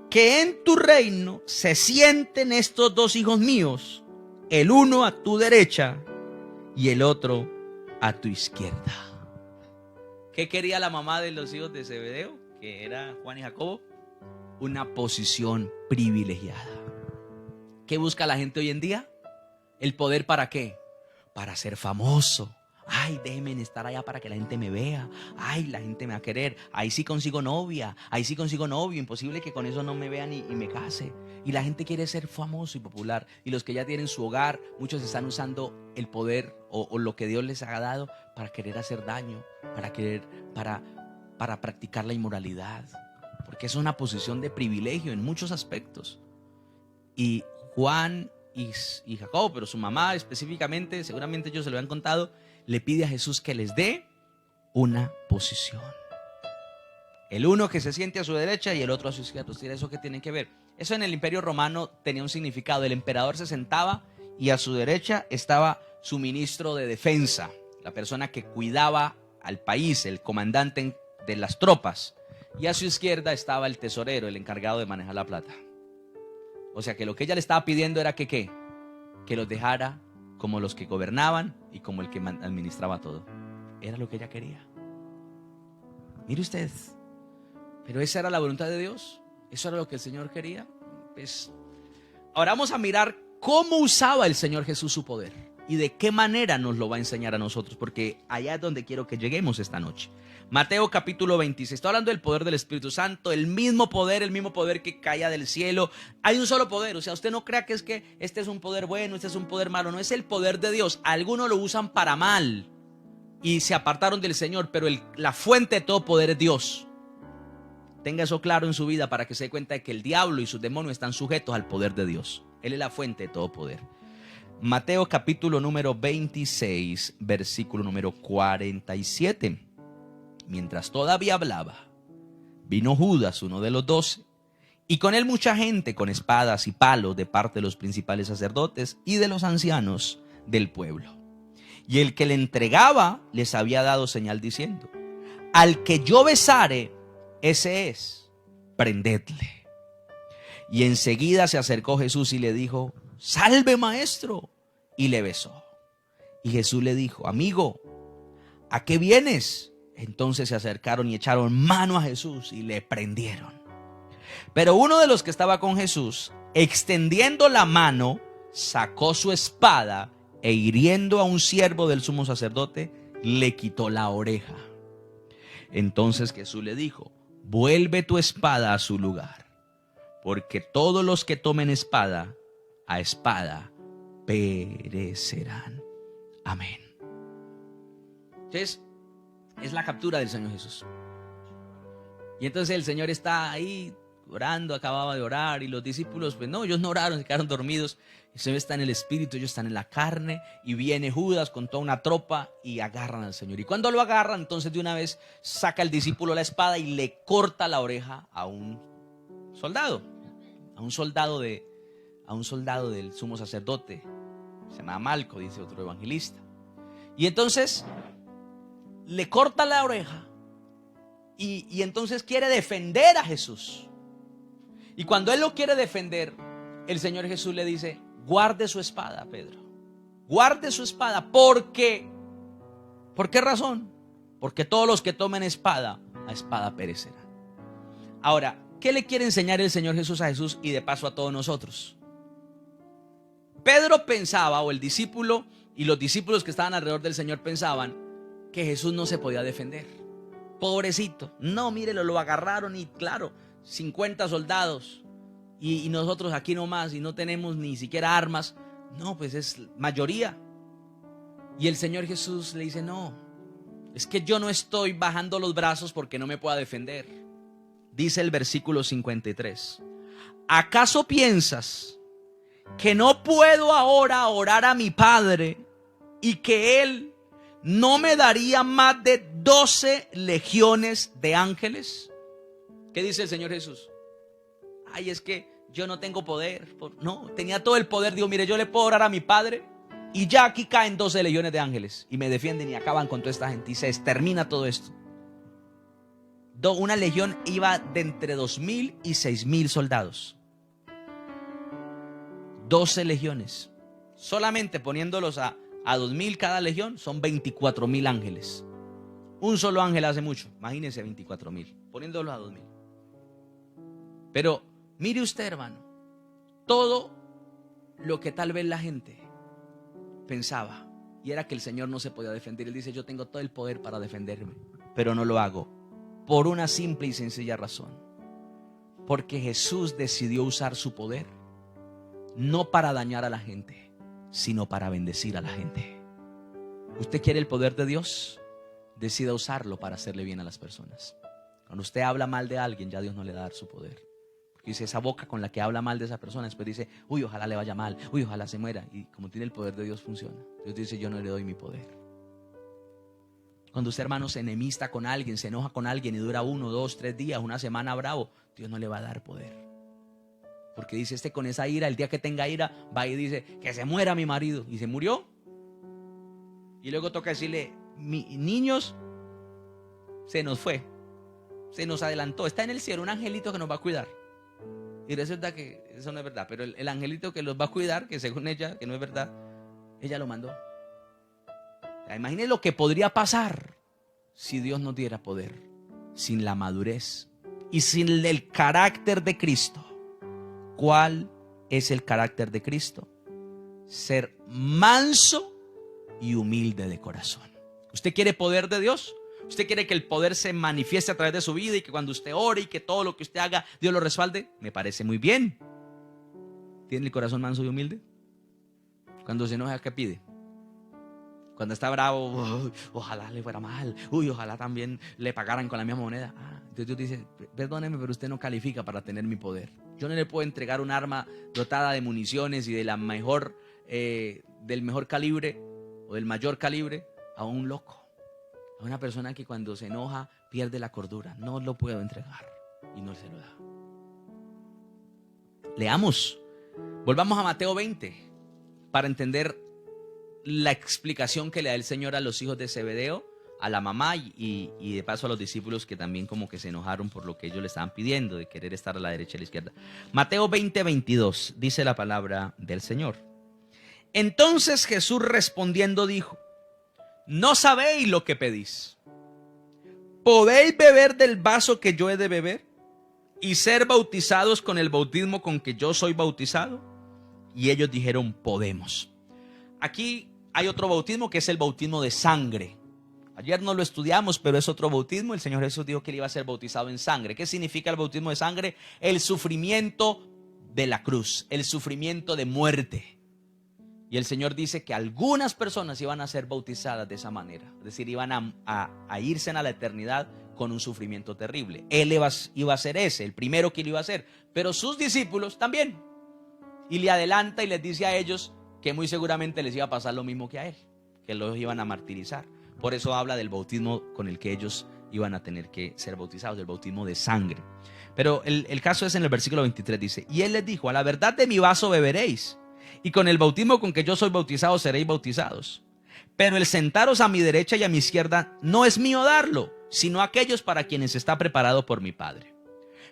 que en tu reino se sienten estos dos hijos míos, el uno a tu derecha y el otro a tu izquierda. ¿Qué quería la mamá de los hijos de Zebedeo, que era Juan y Jacobo? Una posición privilegiada. ¿Qué busca la gente hoy en día? ¿El poder para qué? Para ser famoso. Ay, déjenme estar allá para que la gente me vea. Ay, la gente me va a querer. Ahí sí consigo novia. Ahí sí consigo novio. Imposible que con eso no me vean y me case. Y la gente quiere ser famoso y popular. Y los que ya tienen su hogar, muchos están usando el poder o lo que Dios les ha dado para querer hacer daño, para practicar la inmoralidad. Porque es una posición de privilegio en muchos aspectos. Y Juan y Jacob, pero su mamá específicamente, seguramente ellos se lo han contado, le pide a Jesús que les dé una posición. El uno que se siente a su derecha y el otro a su izquierda. ¿Eso qué tiene que ver? Eso en el Imperio Romano tenía un significado. El emperador se sentaba y a su derecha estaba su ministro de defensa, la persona que cuidaba al país, el comandante de las tropas. Y a su izquierda estaba el tesorero, el encargado de manejar la plata. O sea que lo que ella le estaba pidiendo era que los dejara como los que gobernaban y como el que administraba todo. Era lo que ella quería. Mire usted, pero esa era la voluntad de Dios. Eso era lo que el Señor quería. Pues, ahora vamos a mirar cómo usaba el Señor Jesús su poder y de qué manera nos lo va a enseñar a nosotros, porque allá es donde quiero que lleguemos esta noche. Mateo capítulo 26, está hablando del poder del Espíritu Santo, el mismo poder que caía del cielo. Hay un solo poder, o sea, usted no crea que es que este es un poder bueno, este es un poder malo, no, es el poder de Dios. Algunos lo usan para mal y se apartaron del Señor, pero la fuente de todo poder es Dios. Tenga eso claro en su vida para que se dé cuenta de que el diablo y sus demonios están sujetos al poder de Dios. Él es la fuente de todo poder. Mateo capítulo número 26, versículo número 47. Mientras todavía hablaba, vino Judas, uno de los 12, y con él mucha gente con espadas y palos de parte de los principales sacerdotes y de los ancianos del pueblo. Y el que le entregaba les había dado señal diciendo: al que yo besare, ese es, prendedle. Y enseguida se acercó Jesús y le dijo: salve, maestro. Y le besó. Y Jesús le dijo: amigo, ¿a qué vienes? Entonces se acercaron y echaron mano a Jesús y le prendieron. Pero uno de los que estaba con Jesús, extendiendo la mano, sacó su espada e hiriendo a un siervo del sumo sacerdote, le quitó la oreja. Entonces Jesús le dijo: vuelve tu espada a su lugar, porque todos los que tomen espada, a espada perecerán. Amén. Entonces, es la captura del Señor Jesús. Y entonces el Señor está ahí orando, acababa de orar, y los discípulos, pues no, ellos no oraron, se quedaron dormidos. El Señor está en el espíritu, ellos están en la carne, y viene Judas con toda una tropa y agarran al Señor. Y cuando lo agarran, entonces de una vez saca el discípulo la espada y le corta la oreja a un soldado, a un soldado del sumo sacerdote. Se llama Malco, dice otro evangelista. Y entonces le corta la oreja y entonces quiere defender a Jesús. Y cuando él lo quiere defender, el Señor Jesús le dice: guarde su espada, Pedro. Guarde su espada. ¿Por qué? ¿Por qué razón? Porque todos los que tomen espada, a espada perecerán. Ahora, ¿qué le quiere enseñar el Señor Jesús a Jesús y de paso a todos nosotros? Pedro pensaba, o el discípulo y los discípulos que estaban alrededor del Señor pensaban que Jesús no se podía defender. Pobrecito. No, mírelo, lo agarraron y claro, 50 soldados y nosotros aquí nomás y no tenemos ni siquiera armas. No, pues es mayoría. Y el Señor Jesús le dice: no, es que yo no estoy bajando los brazos porque no me pueda defender. Dice el versículo 53: ¿acaso piensas que no puedo ahora orar a mi Padre y que Él no me daría más de 12 legiones de ángeles? ¿Qué dice el Señor Jesús? Ay, es que yo no tengo poder. No, tenía todo el poder. Digo, mire, yo le puedo orar a mi Padre y ya aquí caen 12 legiones de ángeles y me defienden y acaban con toda esta gente y se extermina todo esto. Una legión iba de entre 2,000 y 6,000 soldados. 12 legiones. Solamente poniéndolos a 2,000 cada legión son 24,000 ángeles. Un solo ángel hace mucho. Imagínense 24,000, poniéndolo a 2,000. Pero mire usted, hermano, todo lo que tal vez la gente pensaba, y era que el Señor no se podía defender. Él dice: yo tengo todo el poder para defenderme, pero no lo hago, por una simple y sencilla razón: porque Jesús decidió usar su poder no para dañar a la gente, sino para bendecir a la gente. ¿Usted quiere el poder de Dios? Decida usarlo para hacerle bien a las personas. Cuando usted habla mal de alguien, ya Dios no le va a dar su poder. Porque dice, esa boca con la que habla mal de esa persona, después dice: uy, ojalá le vaya mal, uy, ojalá se muera. Y como tiene el poder de Dios, funciona. Dios dice: yo no le doy mi poder. Cuando usted, hermano, se enemista con alguien, se enoja con alguien y dura 1, 2, 3 días, una semana bravo, Dios no le va a dar poder. Porque dice, con esa ira, el día que tenga ira, va y dice: que se muera mi marido. Y se murió. Y luego toca decirle: niños, se nos fue, se nos adelantó, está en el cielo un angelito que nos va a cuidar. Y resulta que eso no es verdad, pero el angelito que los va a cuidar, que según ella, que no es verdad, ella lo mandó. O sea, imagine lo que podría pasar si Dios nos diera poder, sin la madurez y sin el carácter de Cristo. ¿Cuál es el carácter de Cristo? Ser manso y humilde de corazón. ¿Usted quiere poder de Dios? ¿Usted quiere que el poder se manifieste a través de su vida y que cuando usted ore y que todo lo que usted haga, Dios lo respalde? Me parece muy bien. ¿Tiene el corazón manso y humilde? Cuando se enoja, ¿qué pide? Cuando está bravo: ojalá le fuera mal, ojalá también le pagaran con la misma moneda. Entonces Dios dice: perdóneme, pero usted no califica para tener mi poder. Yo no le puedo entregar un arma dotada de municiones y de la mejor, del mejor calibre o del mayor calibre a un loco, a una persona que cuando se enoja pierde la cordura. No lo puedo entregar y no se lo da. Leamos, volvamos a Mateo 20 para entender la explicación que le da el Señor a los hijos de Zebedeo, a la mamá y de paso a los discípulos, que también como que se enojaron por lo que ellos le estaban pidiendo, de querer estar a la derecha y a la izquierda. Mateo 20, 22, dice la palabra del Señor. Entonces Jesús respondiendo dijo: no sabéis lo que pedís. ¿Podéis beber del vaso que yo he de beber y ser bautizados con el bautismo con que yo soy bautizado? Y ellos dijeron: podemos. Aquí hay otro bautismo que es el bautismo de sangre. Ayer no lo estudiamos, pero es otro bautismo. El Señor Jesús dijo que él iba a ser bautizado en sangre. ¿Qué significa el bautismo de sangre? El sufrimiento de la cruz, el sufrimiento de muerte. Y el Señor dice que algunas personas iban a ser bautizadas de esa manera. Es decir, iban a irse a la eternidad con un sufrimiento terrible. Él iba a ser ese, el primero que lo iba a hacer. Pero sus discípulos también. Y le adelanta y les dice a ellos que muy seguramente les iba a pasar lo mismo que a él, que los iban a martirizar. Por eso habla del bautismo con el que ellos iban a tener que ser bautizados, el bautismo de sangre. Pero el caso es en el versículo 23, dice: y él les dijo: a la verdad de mi vaso beberéis, y con el bautismo con que yo soy bautizado seréis bautizados. Pero el sentaros a mi derecha y a mi izquierda no es mío darlo, sino aquellos para quienes está preparado por mi Padre.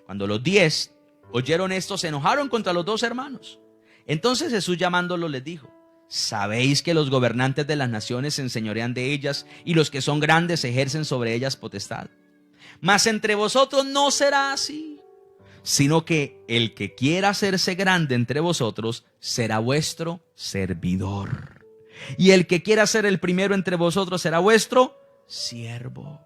Cuando los 10 oyeron esto, se enojaron contra los 2 hermanos. Entonces Jesús, llamándolo, les dijo: ¿sabéis que los gobernantes de las naciones se enseñorean de ellas y los que son grandes ejercen sobre ellas potestad? Mas entre vosotros no será así, sino que el que quiera hacerse grande entre vosotros será vuestro servidor. Y el que quiera ser el primero entre vosotros será vuestro siervo.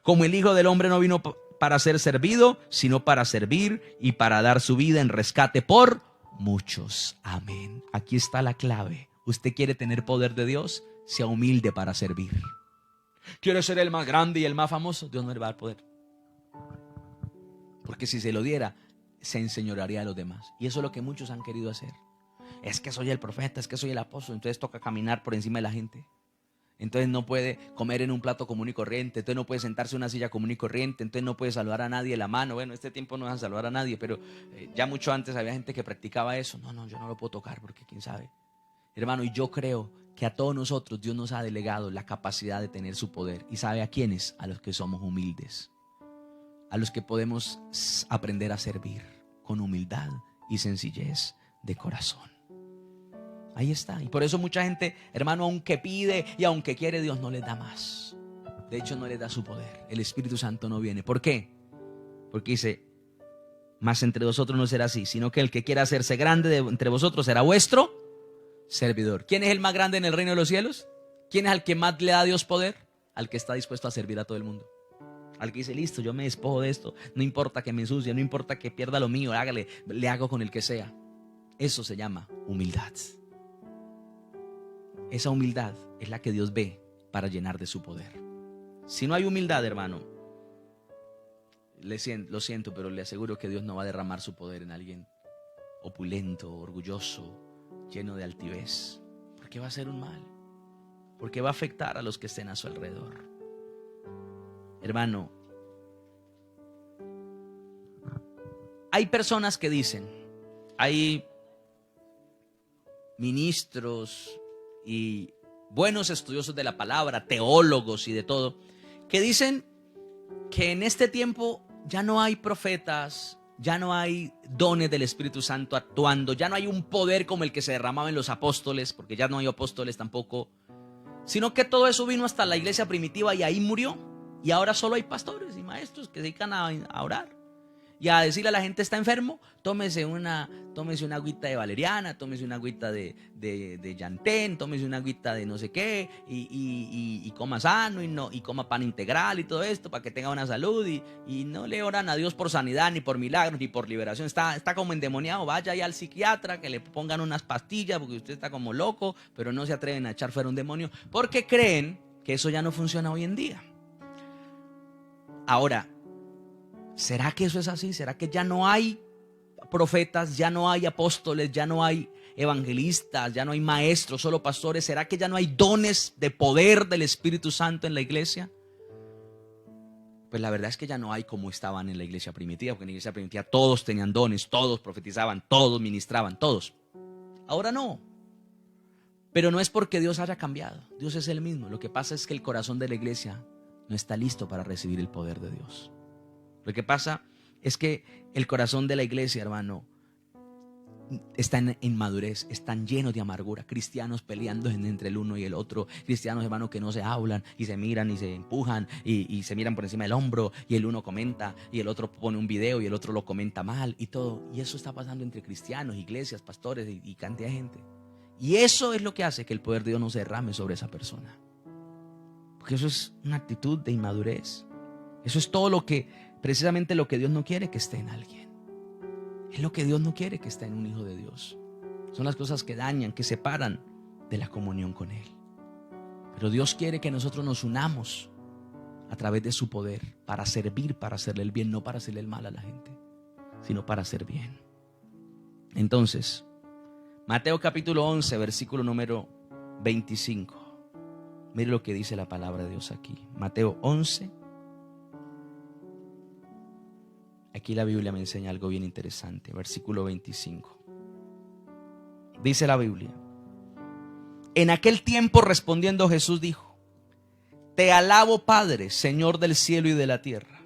Como el Hijo del Hombre no vino para ser servido, sino para servir y para dar su vida en rescate por muchos. Amén. Aquí está la clave. ¿Usted quiere tener poder de Dios? Sea humilde para servir. ¿Quiere ser el más grande y el más famoso? Dios no le va a dar poder. Porque si se lo diera, se enseñorearía a los demás. Y eso es lo que muchos han querido hacer. Es que soy el profeta, es que soy el apóstol. Entonces toca caminar por encima de la gente. Entonces no puede comer en un plato común y corriente. Entonces no puede sentarse en una silla común y corriente. Entonces no puede saludar a nadie de la mano. Bueno, este tiempo no vas a saludar a nadie, pero ya mucho antes había gente que practicaba eso. No, yo no lo puedo tocar porque quién sabe. Hermano, y yo creo que a todos nosotros Dios nos ha delegado la capacidad de tener su poder. ¿Y sabe a quiénes? A los que somos humildes. A los que podemos aprender a servir con humildad y sencillez de corazón. Ahí está. Y por eso mucha gente, hermano, aunque pide y aunque quiere, Dios no les da más. De hecho, no les da su poder. El Espíritu Santo no viene. ¿Por qué? Porque dice, mas entre vosotros no será así, sino que el que quiera hacerse grande entre vosotros será vuestro servidor. ¿Quién es el más grande en el reino de los cielos? ¿Quién es al que más le da a Dios poder? Al que está dispuesto a servir a todo el mundo. Al que dice, listo, yo me despojo de esto, no importa que me ensucie, no importa que pierda lo mío, hágale, le hago con el que sea. Eso se llama humildad. Esa humildad es la que Dios ve para llenar de su poder. Si no hay humildad, hermano, lo siento, pero le aseguro que Dios no va a derramar su poder en alguien opulento, orgulloso, lleno de altivez, porque va a ser un mal, porque va a afectar a los que estén a su alrededor. Hermano, hay personas que dicen, hay ministros y buenos estudiosos de la palabra, teólogos y de todo, que dicen que en este tiempo ya no hay profetas, ya no hay dones del Espíritu Santo actuando, ya no hay un poder como el que se derramaba en los apóstoles, porque ya no hay apóstoles tampoco, sino que todo eso vino hasta la iglesia primitiva y ahí murió. Y ahora solo hay pastores y maestros que se dedican a orar y a decirle a la gente, está enfermo, tómese una agüita de valeriana, tómese una agüita de llantén, tómese una agüita de no sé qué y coma sano y coma pan integral y todo esto para que tenga buena salud y no le oran a Dios por sanidad ni por milagros ni por liberación. Está como endemoniado. Vaya ahí al psiquiatra que le pongan unas pastillas porque usted está como loco, pero no se atreven a echar fuera un demonio porque creen que eso ya no funciona hoy en día. Ahora, ¿será que eso es así? ¿Será que ya no hay profetas, ya no hay apóstoles, ya no hay evangelistas, ya no hay maestros, solo pastores? ¿Será que ya no hay dones de poder del Espíritu Santo en la iglesia? Pues la verdad es que ya no hay como estaban en la iglesia primitiva, porque en la iglesia primitiva todos tenían dones, todos profetizaban, todos ministraban, todos. Ahora no. Pero no es porque Dios haya cambiado, Dios es el mismo. Lo que pasa es que el corazón de la iglesia no está listo para recibir el poder de Dios. Lo que pasa es que el corazón de la iglesia, hermano, está en inmadurez, están llenos de amargura. Cristianos peleando entre el uno y el otro. Cristianos, hermano, que no se hablan y se miran y se empujan y se miran por encima del hombro. Y el uno comenta y el otro pone un video y el otro lo comenta mal y todo. Y eso está pasando entre cristianos, iglesias, pastores y cantidad de gente. Y eso es lo que hace que el poder de Dios no se derrame sobre esa persona. Porque eso es una actitud de inmadurez. Eso es todo precisamente lo que Dios no quiere que esté en alguien. Es lo que Dios no quiere que esté en un hijo de Dios. Son las cosas que dañan, que separan de la comunión con Él. Pero Dios quiere que nosotros nos unamos a través de su poder para servir, para hacerle el bien, no para hacerle el mal a la gente, sino para hacer bien. Entonces, Mateo capítulo 11, versículo número 25. Mire lo que dice la palabra de Dios aquí. Mateo 11. Aquí la Biblia me enseña algo bien interesante. Versículo 25. Dice la Biblia: en aquel tiempo respondiendo Jesús dijo: te alabo, Padre, Señor del cielo y de la tierra,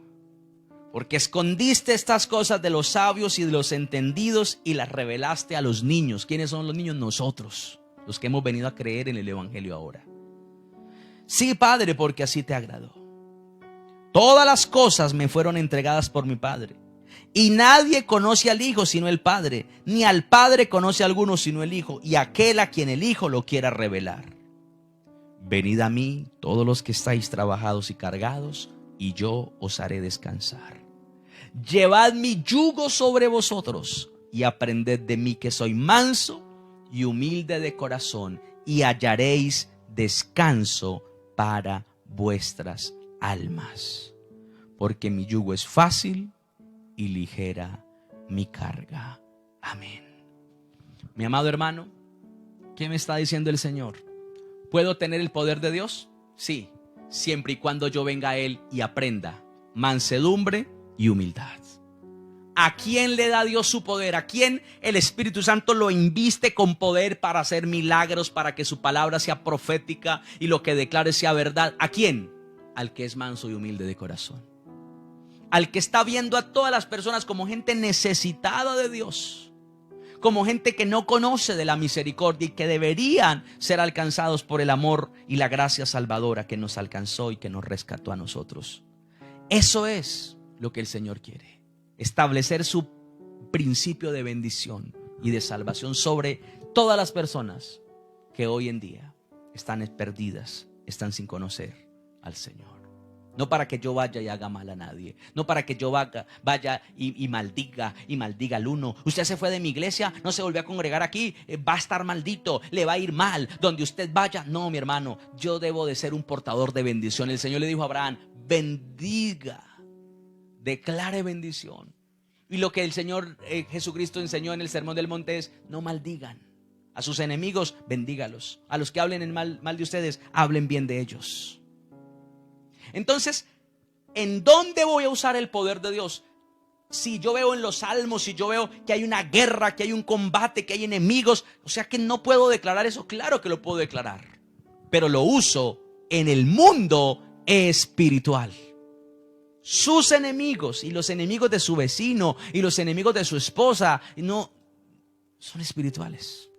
porque escondiste estas cosas de los sabios y de los entendidos y las revelaste a los niños. ¿Quiénes son los niños? Nosotros, los que hemos venido a creer en el Evangelio ahora. Sí, Padre, porque así te agradó. Todas las cosas me fueron entregadas por mi Padre, y nadie conoce al Hijo sino el Padre, ni al Padre conoce a alguno sino el Hijo, y aquel a quien el Hijo lo quiera revelar. Venid a mí, todos los que estáis trabajados y cargados, y yo os haré descansar. Llevad mi yugo sobre vosotros, y aprended de mí, que soy manso y humilde de corazón, y hallaréis descanso para vuestras almas, porque mi yugo es fácil y ligera mi carga. Amén. Mi amado hermano, ¿qué me está diciendo el Señor? ¿Puedo tener el poder de Dios? Sí, siempre y cuando yo venga a Él y aprenda mansedumbre y humildad. ¿A quién le da Dios su poder? ¿A quién el Espíritu Santo lo inviste con poder para hacer milagros, para que su palabra sea profética y lo que declare sea verdad? ¿A quién? Al que es manso y humilde de corazón. Al que está viendo a todas las personas como gente necesitada de Dios, como gente que no conoce de la misericordia y que deberían ser alcanzados por el amor y la gracia salvadora que nos alcanzó y que nos rescató a nosotros. Eso es lo que el Señor quiere, establecer su principio de bendición y de salvación sobre todas las personas que hoy en día están perdidas, están sin conocer al Señor. No para que yo vaya y haga mal a nadie, no para que yo vaya y maldiga al uno. Usted se fue de mi iglesia, no se volvió a congregar aquí, va a estar maldito, le va a ir mal donde usted vaya. No, mi hermano, yo debo de ser un portador de bendición. El Señor le dijo a Abraham: bendiga, declare bendición. Y lo que el Señor Jesucristo enseñó en el Sermón del Monte es: no maldigan. A sus enemigos, bendígalos. A los que hablen mal de ustedes, hablen bien de ellos. Entonces, ¿en dónde voy a usar el poder de Dios? Si yo veo en los salmos, si yo veo que hay una guerra, que hay un combate, que hay enemigos, o sea que no puedo declarar eso. Claro que lo puedo declarar, pero lo uso en el mundo espiritual. Sus enemigos y los enemigos de su vecino y los enemigos de su esposa no son espirituales.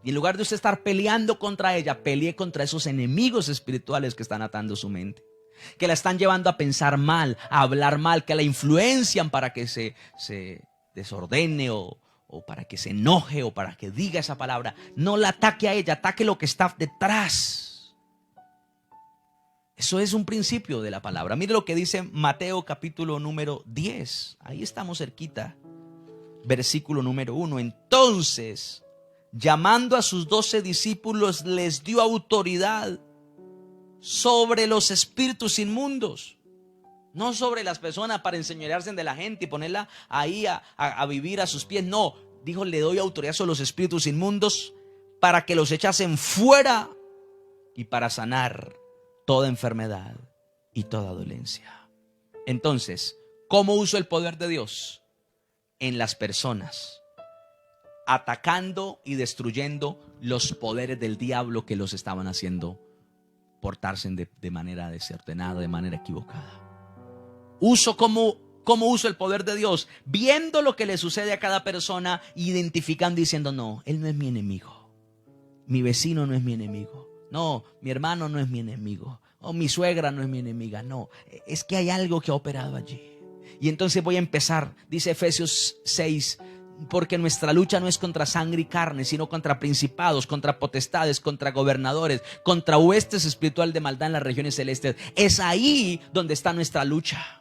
Y en lugar de usted estar peleando contra ella, pelee contra esos enemigos espirituales que están atando su mente, que la están llevando a pensar mal, a hablar mal, que la influencian para que se desordene o para que se enoje o para que diga esa palabra. No la ataque a ella, ataque lo que está detrás. Eso es un principio de la palabra. Mire lo que dice Mateo capítulo número 10. Ahí estamos cerquita. Versículo número 1. Entonces, llamando a sus 12 discípulos, les dio autoridad sobre los espíritus inmundos. No sobre las personas para enseñorearse de la gente y ponerla ahí a vivir a sus pies. No, dijo: le doy autoridad sobre los espíritus inmundos para que los echasen fuera y para sanar toda enfermedad y toda dolencia. Entonces, ¿cómo uso el poder de Dios? En las personas, atacando y destruyendo los poderes del diablo que los estaban haciendo portarse de manera desordenada, de manera equivocada. ¿Cómo uso el poder de Dios? Viendo lo que le sucede a cada persona, identificando, diciendo: no, él no es mi enemigo, mi vecino no es mi enemigo, no, mi hermano no es mi enemigo, o mi suegra no es mi enemiga. No, es que hay algo que ha operado allí. Y entonces voy a empezar, dice Efesios 6, porque nuestra lucha no es contra sangre y carne, sino contra principados, contra potestades, contra gobernadores, contra huestes espiritual de maldad en las regiones celestes. Es ahí donde está nuestra lucha.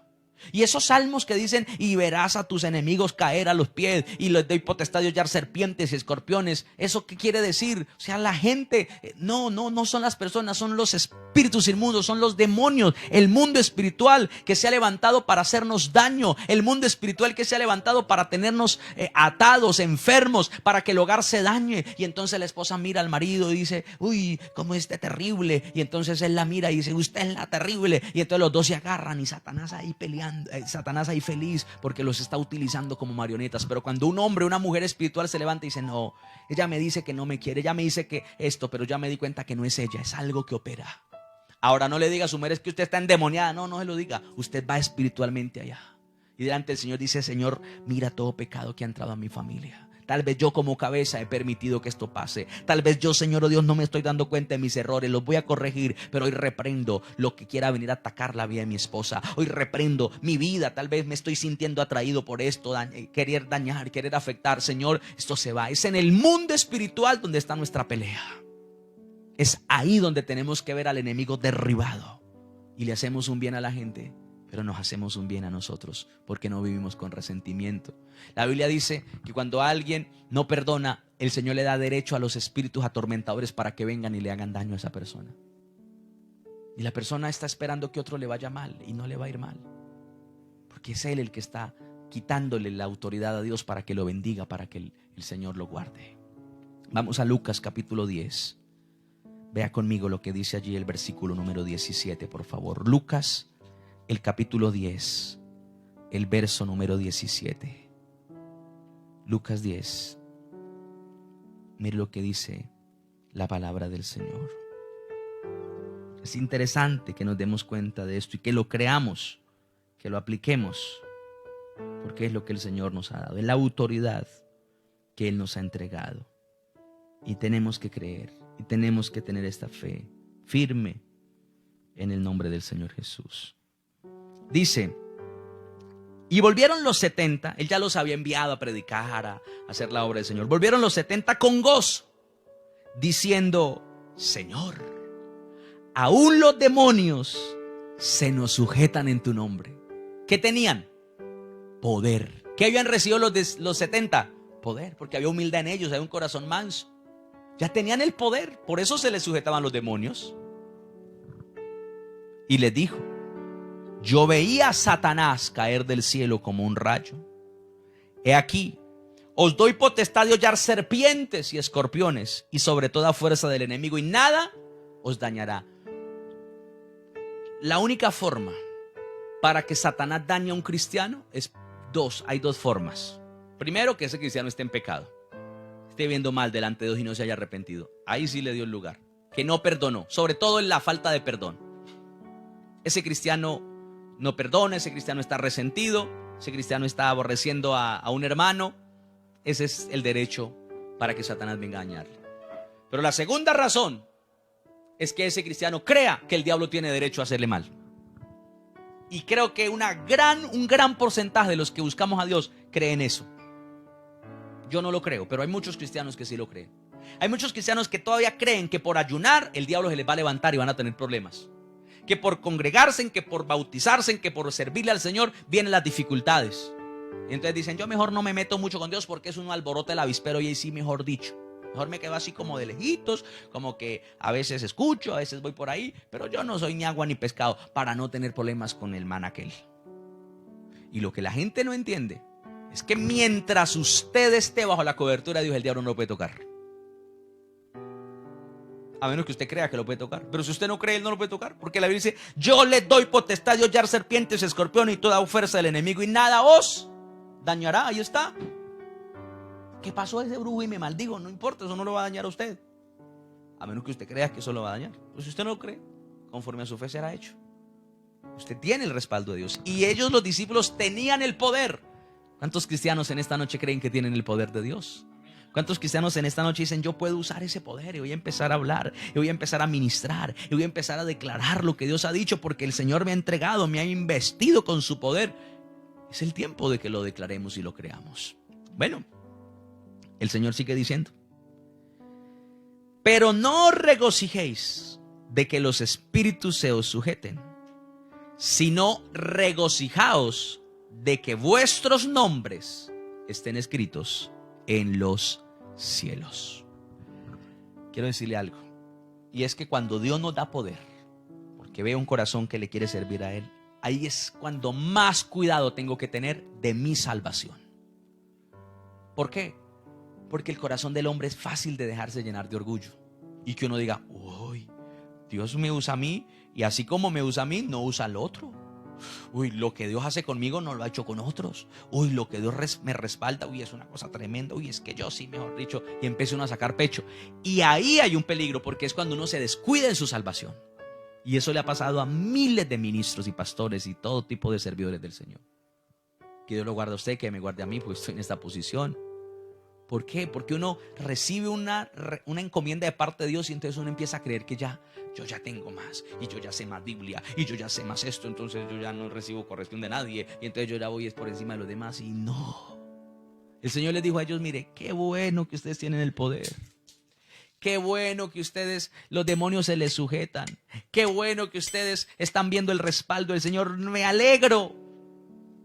Y esos salmos que dicen: y verás a tus enemigos caer a los pies, y les doy potestad de hollar serpientes y escorpiones. ¿Eso qué quiere decir? O sea, la gente, no son las personas, son los espíritus inmundos, son los demonios, el mundo espiritual que se ha levantado para hacernos daño, el mundo espiritual que se ha levantado para tenernos atados, enfermos, para que el hogar se dañe. Y entonces la esposa mira al marido y dice: uy, cómo es de terrible. Y entonces él la mira y dice: usted es la terrible. Y entonces los dos se agarran y Satanás ahí peleando. Satanás ahí feliz porque los está utilizando como marionetas. Pero cuando un hombre, una mujer espiritual se levanta y dice: no, ella me dice que no me quiere, ella me dice que esto, pero ya me di cuenta que no es ella, es algo que opera. Ahora no le diga a su mujer: es que usted está endemoniada. No se lo diga. Usted va espiritualmente allá y delante del Señor dice: Señor, mira todo pecado que ha entrado a mi familia. Tal vez yo como cabeza he permitido que esto pase. Tal vez yo, Señor oh Dios, no me estoy dando cuenta de mis errores. Los voy a corregir, pero hoy reprendo lo que quiera venir a atacar la vida de mi esposa. Hoy reprendo mi vida. Tal vez me estoy sintiendo atraído por esto, querer dañar, querer afectar. Señor, esto se va. Es en el mundo espiritual donde está nuestra pelea. Es ahí donde tenemos que ver al enemigo derribado. Y le hacemos un bien a la gente, pero nos hacemos un bien a nosotros, porque no vivimos con resentimiento. La Biblia dice que cuando alguien no perdona, el Señor le da derecho a los espíritus atormentadores para que vengan y le hagan daño a esa persona. Y la persona está esperando que otro le vaya mal, y no le va a ir mal, porque es Él el que está quitándole la autoridad a Dios para que lo bendiga, para que el Señor lo guarde. Vamos a Lucas capítulo 10. Vea conmigo lo que dice allí el versículo número 17, por favor. Lucas el capítulo 10, el verso número 17. Lucas 10. Mire lo que dice la palabra del Señor. Es interesante que nos demos cuenta de esto y que lo creamos, que lo apliquemos, porque es lo que el Señor nos ha dado. Es la autoridad que Él nos ha entregado. Y tenemos que creer y tenemos que tener esta fe firme en el nombre del Señor Jesús. Dice, y volvieron los 70, Él ya los había enviado a predicar, a hacer la obra del Señor. Volvieron los 70 con gozo, diciendo, Señor, aún los demonios se nos sujetan en tu nombre. ¿Qué tenían? Poder. ¿Qué habían recibido los 70? Poder, porque había humildad en ellos, había un corazón manso. Ya tenían el poder, por eso se les sujetaban los demonios. Y les dijo, yo veía a Satanás caer del cielo como un rayo. He aquí, os doy potestad de hollar serpientes y escorpiones y sobre toda fuerza del enemigo, y nada os dañará. La única forma para que Satanás dañe a un cristiano es hay dos formas. Primero, que ese cristiano esté en pecado, esté viendo mal delante de Dios y no se haya arrepentido. Ahí sí le dio el lugar. Que no perdonó, sobre todo en la falta de perdón. Ese cristiano no perdona, ese cristiano está resentido, ese cristiano está aborreciendo a un hermano. Ese es el derecho para que Satanás venga a dañarle. Pero la segunda razón es que ese cristiano crea que el diablo tiene derecho a hacerle mal. Y creo que un gran porcentaje de los que buscamos a Dios creen eso. Yo no lo creo, pero hay muchos cristianos que sí lo creen. Hay muchos cristianos que todavía creen que por ayunar el diablo se les va a levantar y van a tener problemas. Que por congregarse, que por bautizarse, que por servirle al Señor vienen las dificultades. Y entonces dicen, yo mejor no me meto mucho con Dios porque es un alboroto el avispero, y ahí sí, mejor dicho. Mejor me quedo así como de lejitos, como que a veces escucho, a veces voy por ahí, pero yo no soy ni agua ni pescado para no tener problemas con el man aquel. Y lo que la gente no entiende es que mientras usted esté bajo la cobertura de Dios, el diablo no lo puede tocar. A menos que usted crea que lo puede tocar. Pero si usted no cree, él no lo puede tocar. Porque la Biblia dice, yo le doy potestad de hollar serpientes, escorpiones y toda fuerza del enemigo, y nada os dañará. Ahí está. ¿Qué pasó ese brujo y me maldigo? No importa, eso no lo va a dañar a usted. A menos que usted crea que eso lo va a dañar. Pues si usted no lo cree, conforme a su fe será hecho. Usted tiene el respaldo de Dios. Y ellos, los discípulos, tenían el poder. ¿Cuántos cristianos en esta noche creen que tienen el poder de Dios? ¿Cuántos cristianos en esta noche dicen, yo puedo usar ese poder y voy a empezar a hablar, y voy a empezar a ministrar, y voy a empezar a declarar lo que Dios ha dicho porque el Señor me ha entregado, me ha investido con su poder? Es el tiempo de que lo declaremos y lo creamos. Bueno, el Señor sigue diciendo, pero no os regocijéis de que los espíritus se os sujeten, sino regocijaos de que vuestros nombres estén escritos en los cielos. Quiero decirle algo, y es que cuando Dios nos da poder, porque ve un corazón que le quiere servir a Él, ahí es cuando más cuidado tengo que tener de mi salvación. ¿Por qué? Porque el corazón del hombre es fácil de dejarse llenar de orgullo, y que uno diga, uy, Dios me usa a mí, y así como me usa a mí, no usa al otro. Uy, lo que Dios hace conmigo no lo ha hecho con otros. Uy, lo que Dios me respalda, uy, es una cosa tremenda. Uy, es que yo sí, mejor dicho. Y empieza uno a sacar pecho. Y ahí hay un peligro, porque es cuando uno se descuida en su salvación. Y eso le ha pasado a miles de ministros y pastores y todo tipo de servidores del Señor. Que Dios lo guarde a usted, que me guarde a mí, porque estoy en esta posición. ¿Por qué? Porque uno recibe una encomienda de parte de Dios y entonces uno empieza a creer que yo ya tengo más, y yo ya sé más Biblia, y yo ya sé más esto, entonces yo ya no recibo corrección de nadie, y entonces yo ya voy por encima de los demás. Y no. El Señor les dijo a ellos, mire, qué bueno que ustedes tienen el poder. Qué bueno que ustedes, los demonios se les sujetan. Qué bueno que ustedes están viendo el respaldo del Señor. Me alegro.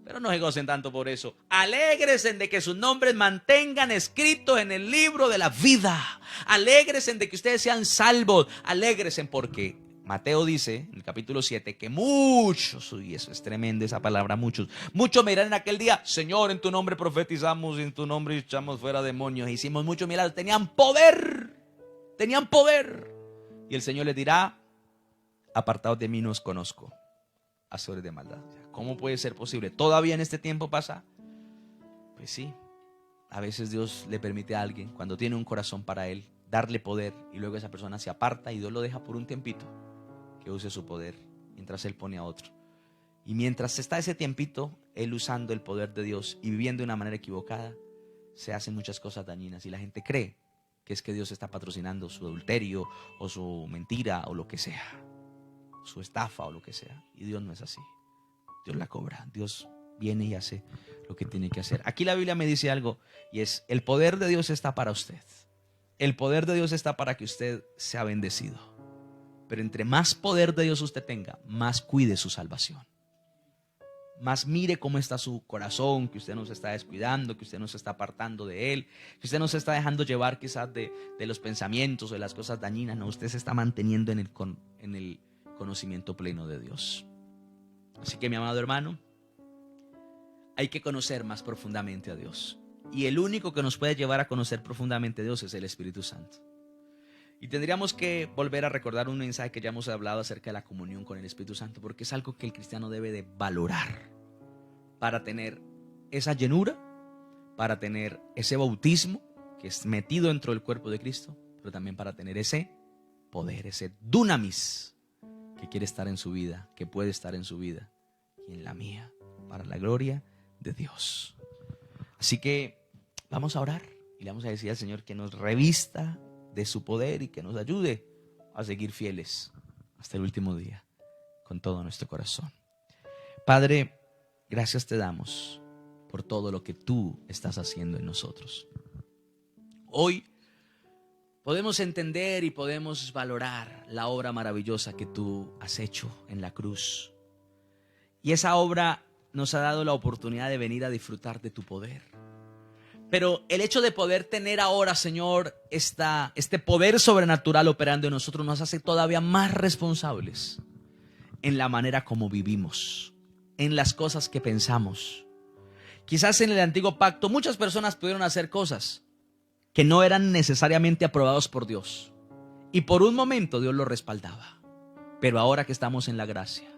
Pero no se gocen tanto por eso. Alégrense de que sus nombres mantengan escritos en el libro de la vida. Alégrense de que ustedes sean salvos. Alégrense porque Mateo dice en el capítulo 7 que muchos, y eso es tremendo esa palabra, muchos me dirán en aquel día, Señor, en tu nombre profetizamos, en tu nombre echamos fuera demonios, hicimos muchos milagros. Tenían poder. Y el Señor les dirá, apartados de mí, no os conozco, hacedores de maldad. ¿Cómo puede ser posible? ¿Todavía en este tiempo pasa? Pues sí. A veces Dios le permite a alguien, cuando tiene un corazón para Él, darle poder, y luego esa persona se aparta y Dios lo deja por un tiempito que use su poder mientras Él pone a otro. Y mientras está ese tiempito, Él usando el poder de Dios y viviendo de una manera equivocada, se hacen muchas cosas dañinas y la gente cree que es que Dios está patrocinando su adulterio o su mentira o lo que sea, su estafa o lo que sea. Y Dios no es así. Dios la cobra. Dios viene y hace lo que tiene que hacer. Aquí la Biblia me dice algo y es: el poder de Dios está para usted. El poder de Dios está para que usted sea bendecido. Pero entre más poder de Dios usted tenga, más cuide su salvación. Más mire cómo está su corazón, que usted no se está descuidando, que usted no se está apartando de Él, que usted no se está dejando llevar quizás de los pensamientos o de las cosas dañinas. No, usted se está manteniendo en el conocimiento pleno de Dios. Así que, mi amado hermano, hay que conocer más profundamente a Dios. Y el único que nos puede llevar a conocer profundamente a Dios es el Espíritu Santo. Y tendríamos que volver a recordar un mensaje que ya hemos hablado acerca de la comunión con el Espíritu Santo, porque es algo que el cristiano debe de valorar para tener esa llenura, para tener ese bautismo que es metido dentro del cuerpo de Cristo, pero también para tener ese poder, ese dunamis que quiere estar en su vida, que puede estar en su vida y en la mía, para la gloria de Dios. Así que vamos a orar y le vamos a decir al Señor que nos revista de su poder y que nos ayude a seguir fieles hasta el último día con todo nuestro corazón. Padre, gracias te damos por todo lo que tú estás haciendo en nosotros. Hoy podemos entender y podemos valorar la obra maravillosa que tú has hecho en la cruz. Y esa obra nos ha dado la oportunidad de venir a disfrutar de tu poder. Pero el hecho de poder tener ahora, Señor, este poder sobrenatural operando en nosotros nos hace todavía más responsables en la manera como vivimos, en las cosas que pensamos. Quizás en el antiguo pacto muchas personas pudieron hacer cosas que no eran necesariamente aprobados por Dios. Y por un momento Dios lo respaldaba. Pero ahora que estamos en la gracia,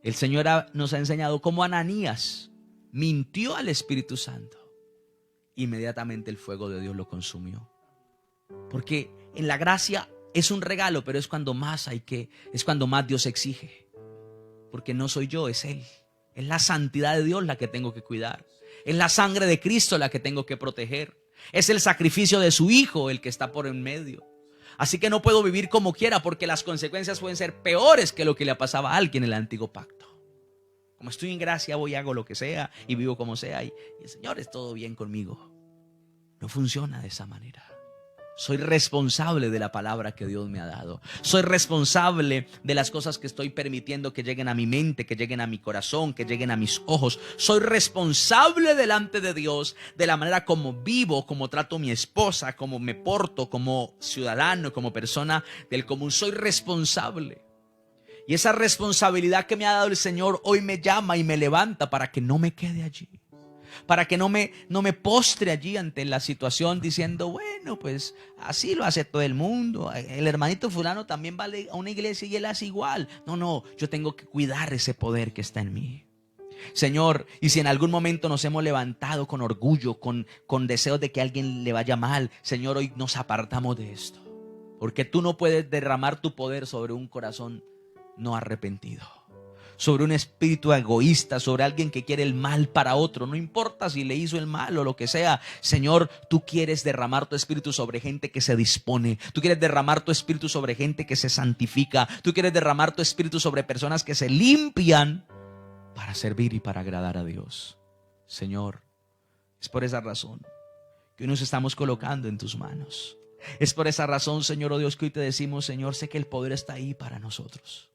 el Señor nos ha enseñado cómo Ananías mintió al Espíritu Santo. Inmediatamente el fuego de Dios lo consumió. Porque en la gracia es un regalo, pero es cuando más Dios exige. Porque no soy yo, es Él. Es la santidad de Dios la que tengo que cuidar. Es la sangre de Cristo la que tengo que proteger. Es el sacrificio de su Hijo el que está por en medio. Así que no puedo vivir como quiera, porque las consecuencias pueden ser peores que lo que le pasaba a alguien en el antiguo pacto. Como estoy en gracia, voy y hago lo que sea y vivo como sea. Y el Señor, es todo bien conmigo. No funciona de esa manera. Soy responsable de la palabra que Dios me ha dado. Soy responsable de las cosas que estoy permitiendo que lleguen a mi mente, que lleguen a mi corazón, que lleguen a mis ojos. Soy responsable delante de Dios de la manera como vivo, como trato a mi esposa, como me porto como ciudadano, como persona del común. Soy responsable. Y esa responsabilidad que me ha dado el Señor hoy me llama y me levanta para que no me quede allí. Para que no me postre allí ante la situación diciendo, bueno, pues así lo hace todo el mundo. El hermanito fulano también va a una iglesia y él hace igual. No, yo tengo que cuidar ese poder que está en mí. Señor, y si en algún momento nos hemos levantado con orgullo, con deseos de que a alguien le vaya mal, Señor, hoy nos apartamos de esto. Porque tú no puedes derramar tu poder sobre un corazón no arrepentido, sobre un espíritu egoísta, sobre alguien que quiere el mal para otro. No importa si le hizo el mal o lo que sea. Señor, tú quieres derramar tu espíritu sobre gente que se dispone. Tú quieres derramar tu espíritu sobre gente que se santifica. Tú quieres derramar tu espíritu sobre personas que se limpian para servir y para agradar a Dios. Señor, es por esa razón que hoy nos estamos colocando en tus manos. Es por esa razón, Señor, oh Dios, que hoy te decimos, Señor, sé que el poder está ahí para nosotros.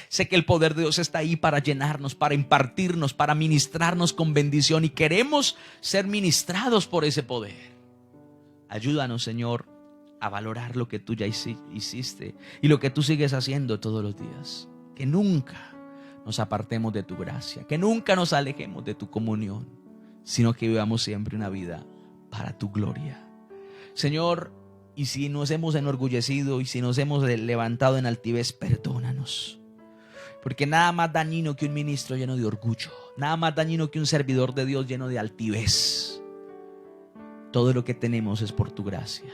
Sé que el poder de Dios está ahí para llenarnos, para impartirnos, para ministrarnos con bendición, y queremos ser ministrados por ese poder. Ayúdanos, Señor, a valorar lo que tú ya hiciste y lo que tú sigues haciendo todos los días. Que nunca nos apartemos de tu gracia, que nunca nos alejemos de tu comunión, sino que vivamos siempre una vida para tu gloria. Señor, y si nos hemos enorgullecido y si nos hemos levantado en altivez, perdónanos. Porque nada más dañino que un ministro lleno de orgullo, nada más dañino que un servidor de Dios lleno de altivez. Todo lo que tenemos es por tu gracia.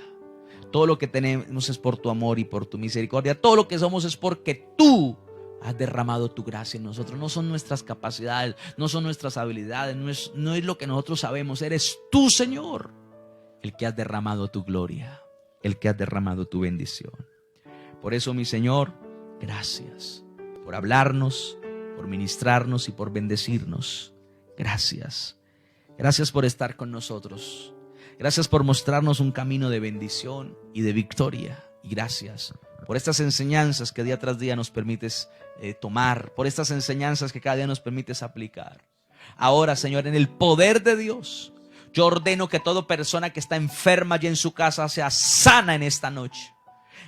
Todo lo que tenemos es por tu amor y por tu misericordia. Todo lo que somos es porque tú has derramado tu gracia en nosotros. No son nuestras capacidades, no son nuestras habilidades, no es lo que nosotros sabemos. Eres tú, Señor, el que has derramado tu gloria, el que has derramado tu bendición. Por eso, mi Señor, gracias por hablarnos, por ministrarnos y por bendecirnos. Gracias. Gracias por estar con nosotros. Gracias por mostrarnos un camino de bendición y de victoria. Y gracias por estas enseñanzas que día tras día nos permites tomar, por estas enseñanzas que cada día nos permites aplicar. Ahora, Señor, en el poder de Dios, yo ordeno que toda persona que está enferma allí en su casa sea sana en esta noche.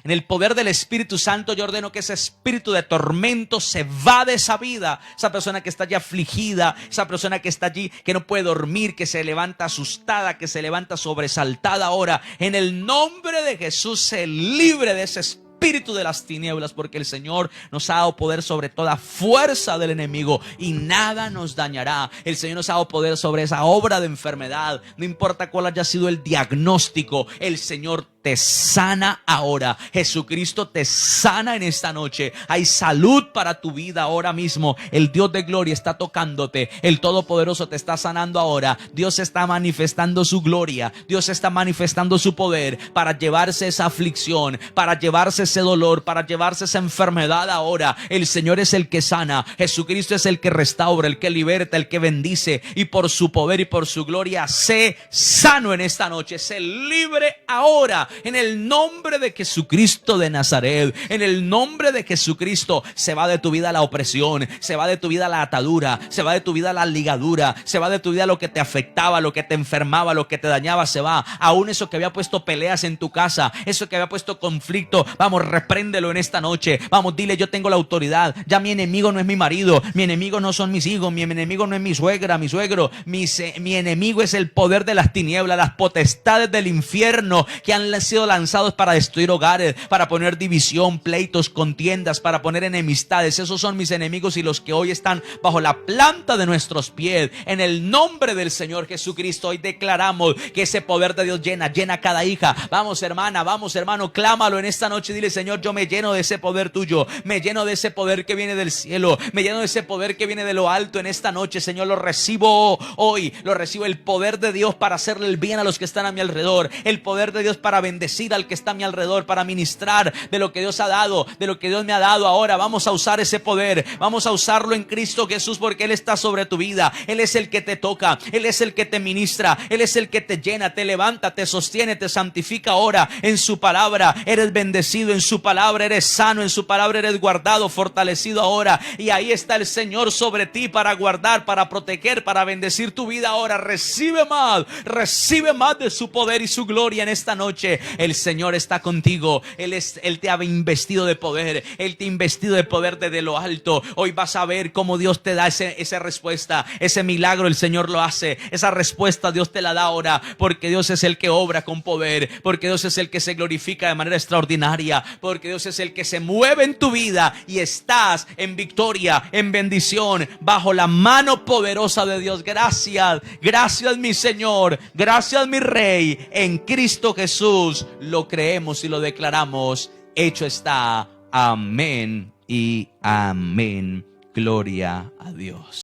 En el poder del Espíritu Santo, yo ordeno que ese espíritu de tormento se va de esa vida. Esa persona que está allí afligida, esa persona que está allí, que no puede dormir, que se levanta asustada, que se levanta sobresaltada ahora. En el nombre de Jesús, se libre de ese espíritu de las tinieblas, porque el Señor nos ha dado poder sobre toda fuerza del enemigo y nada nos dañará. El Señor nos ha dado poder sobre esa obra de enfermedad. No importa cuál haya sido el diagnóstico, el Señor te sana ahora. Jesucristo te sana en esta noche. Hay salud para tu vida ahora mismo. El Dios de gloria está tocándote. El Todopoderoso te está sanando ahora. Dios está manifestando su gloria. Dios está manifestando su poder para llevarse esa aflicción, para llevarse ese dolor, para llevarse esa enfermedad ahora. El Señor es el que sana. Jesucristo es el que restaura, el que liberta, el que bendice. Y por su poder y por su gloria, sé sano en esta noche. Sé libre ahora. En el nombre de Jesucristo de Nazaret, en el nombre de Jesucristo, se va de tu vida la opresión, se va de tu vida la atadura, se va de tu vida la ligadura, se va de tu vida lo que te afectaba, lo que te enfermaba, lo que te dañaba, se va. Aún eso que había puesto peleas en tu casa, eso que había puesto conflicto, vamos, repréndelo en esta noche. Vamos, dile: yo tengo la autoridad. Ya mi enemigo no es mi marido, mi enemigo no son mis hijos, mi enemigo no es mi suegra, mi suegro, mi enemigo es el poder de las tinieblas, las potestades del infierno que han sido lanzados para destruir hogares, para poner división, pleitos, contiendas, para poner enemistades. Esos son mis enemigos y los que hoy están bajo la planta de nuestros pies. En el nombre del Señor Jesucristo, hoy declaramos que ese poder de Dios llena cada hija. Vamos, hermana, vamos, hermano, clámalo en esta noche. Dile: Señor, yo me lleno de ese poder tuyo, me lleno de ese poder que viene del cielo, me lleno de ese poder que viene de lo alto en esta noche. Señor, lo recibo hoy, lo recibo, el poder de Dios para hacerle el bien a los que están a mi alrededor, el poder de Dios para bendecir al que está a mi alrededor, para ministrar de lo que Dios ha dado, de lo que Dios me ha dado. Ahora vamos a usar ese poder, vamos a usarlo en Cristo Jesús, porque Él está sobre tu vida. Él es el que te toca, Él es el que te ministra, Él es el que te llena, te levanta, te sostiene, te santifica. Ahora en su palabra eres bendecido, en su palabra eres sano, en su palabra eres guardado, fortalecido ahora, y ahí está el Señor sobre ti para guardar, para proteger, para bendecir tu vida. Ahora recibe más de su poder y su gloria en esta noche. El Señor está contigo. Él te ha investido de poder. Él te ha investido de poder desde lo alto. Hoy vas a ver cómo Dios te da esa respuesta. Ese milagro el Señor lo hace. Esa respuesta Dios te la da ahora, porque Dios es el que obra con poder, porque Dios es el que se glorifica de manera extraordinaria, porque Dios es el que se mueve en tu vida y estás en victoria, en bendición, bajo la mano poderosa de Dios. Gracias, gracias mi Señor, gracias mi Rey. En Cristo Jesús lo creemos y lo declaramos. Hecho está. Amén y amén. Gloria a Dios.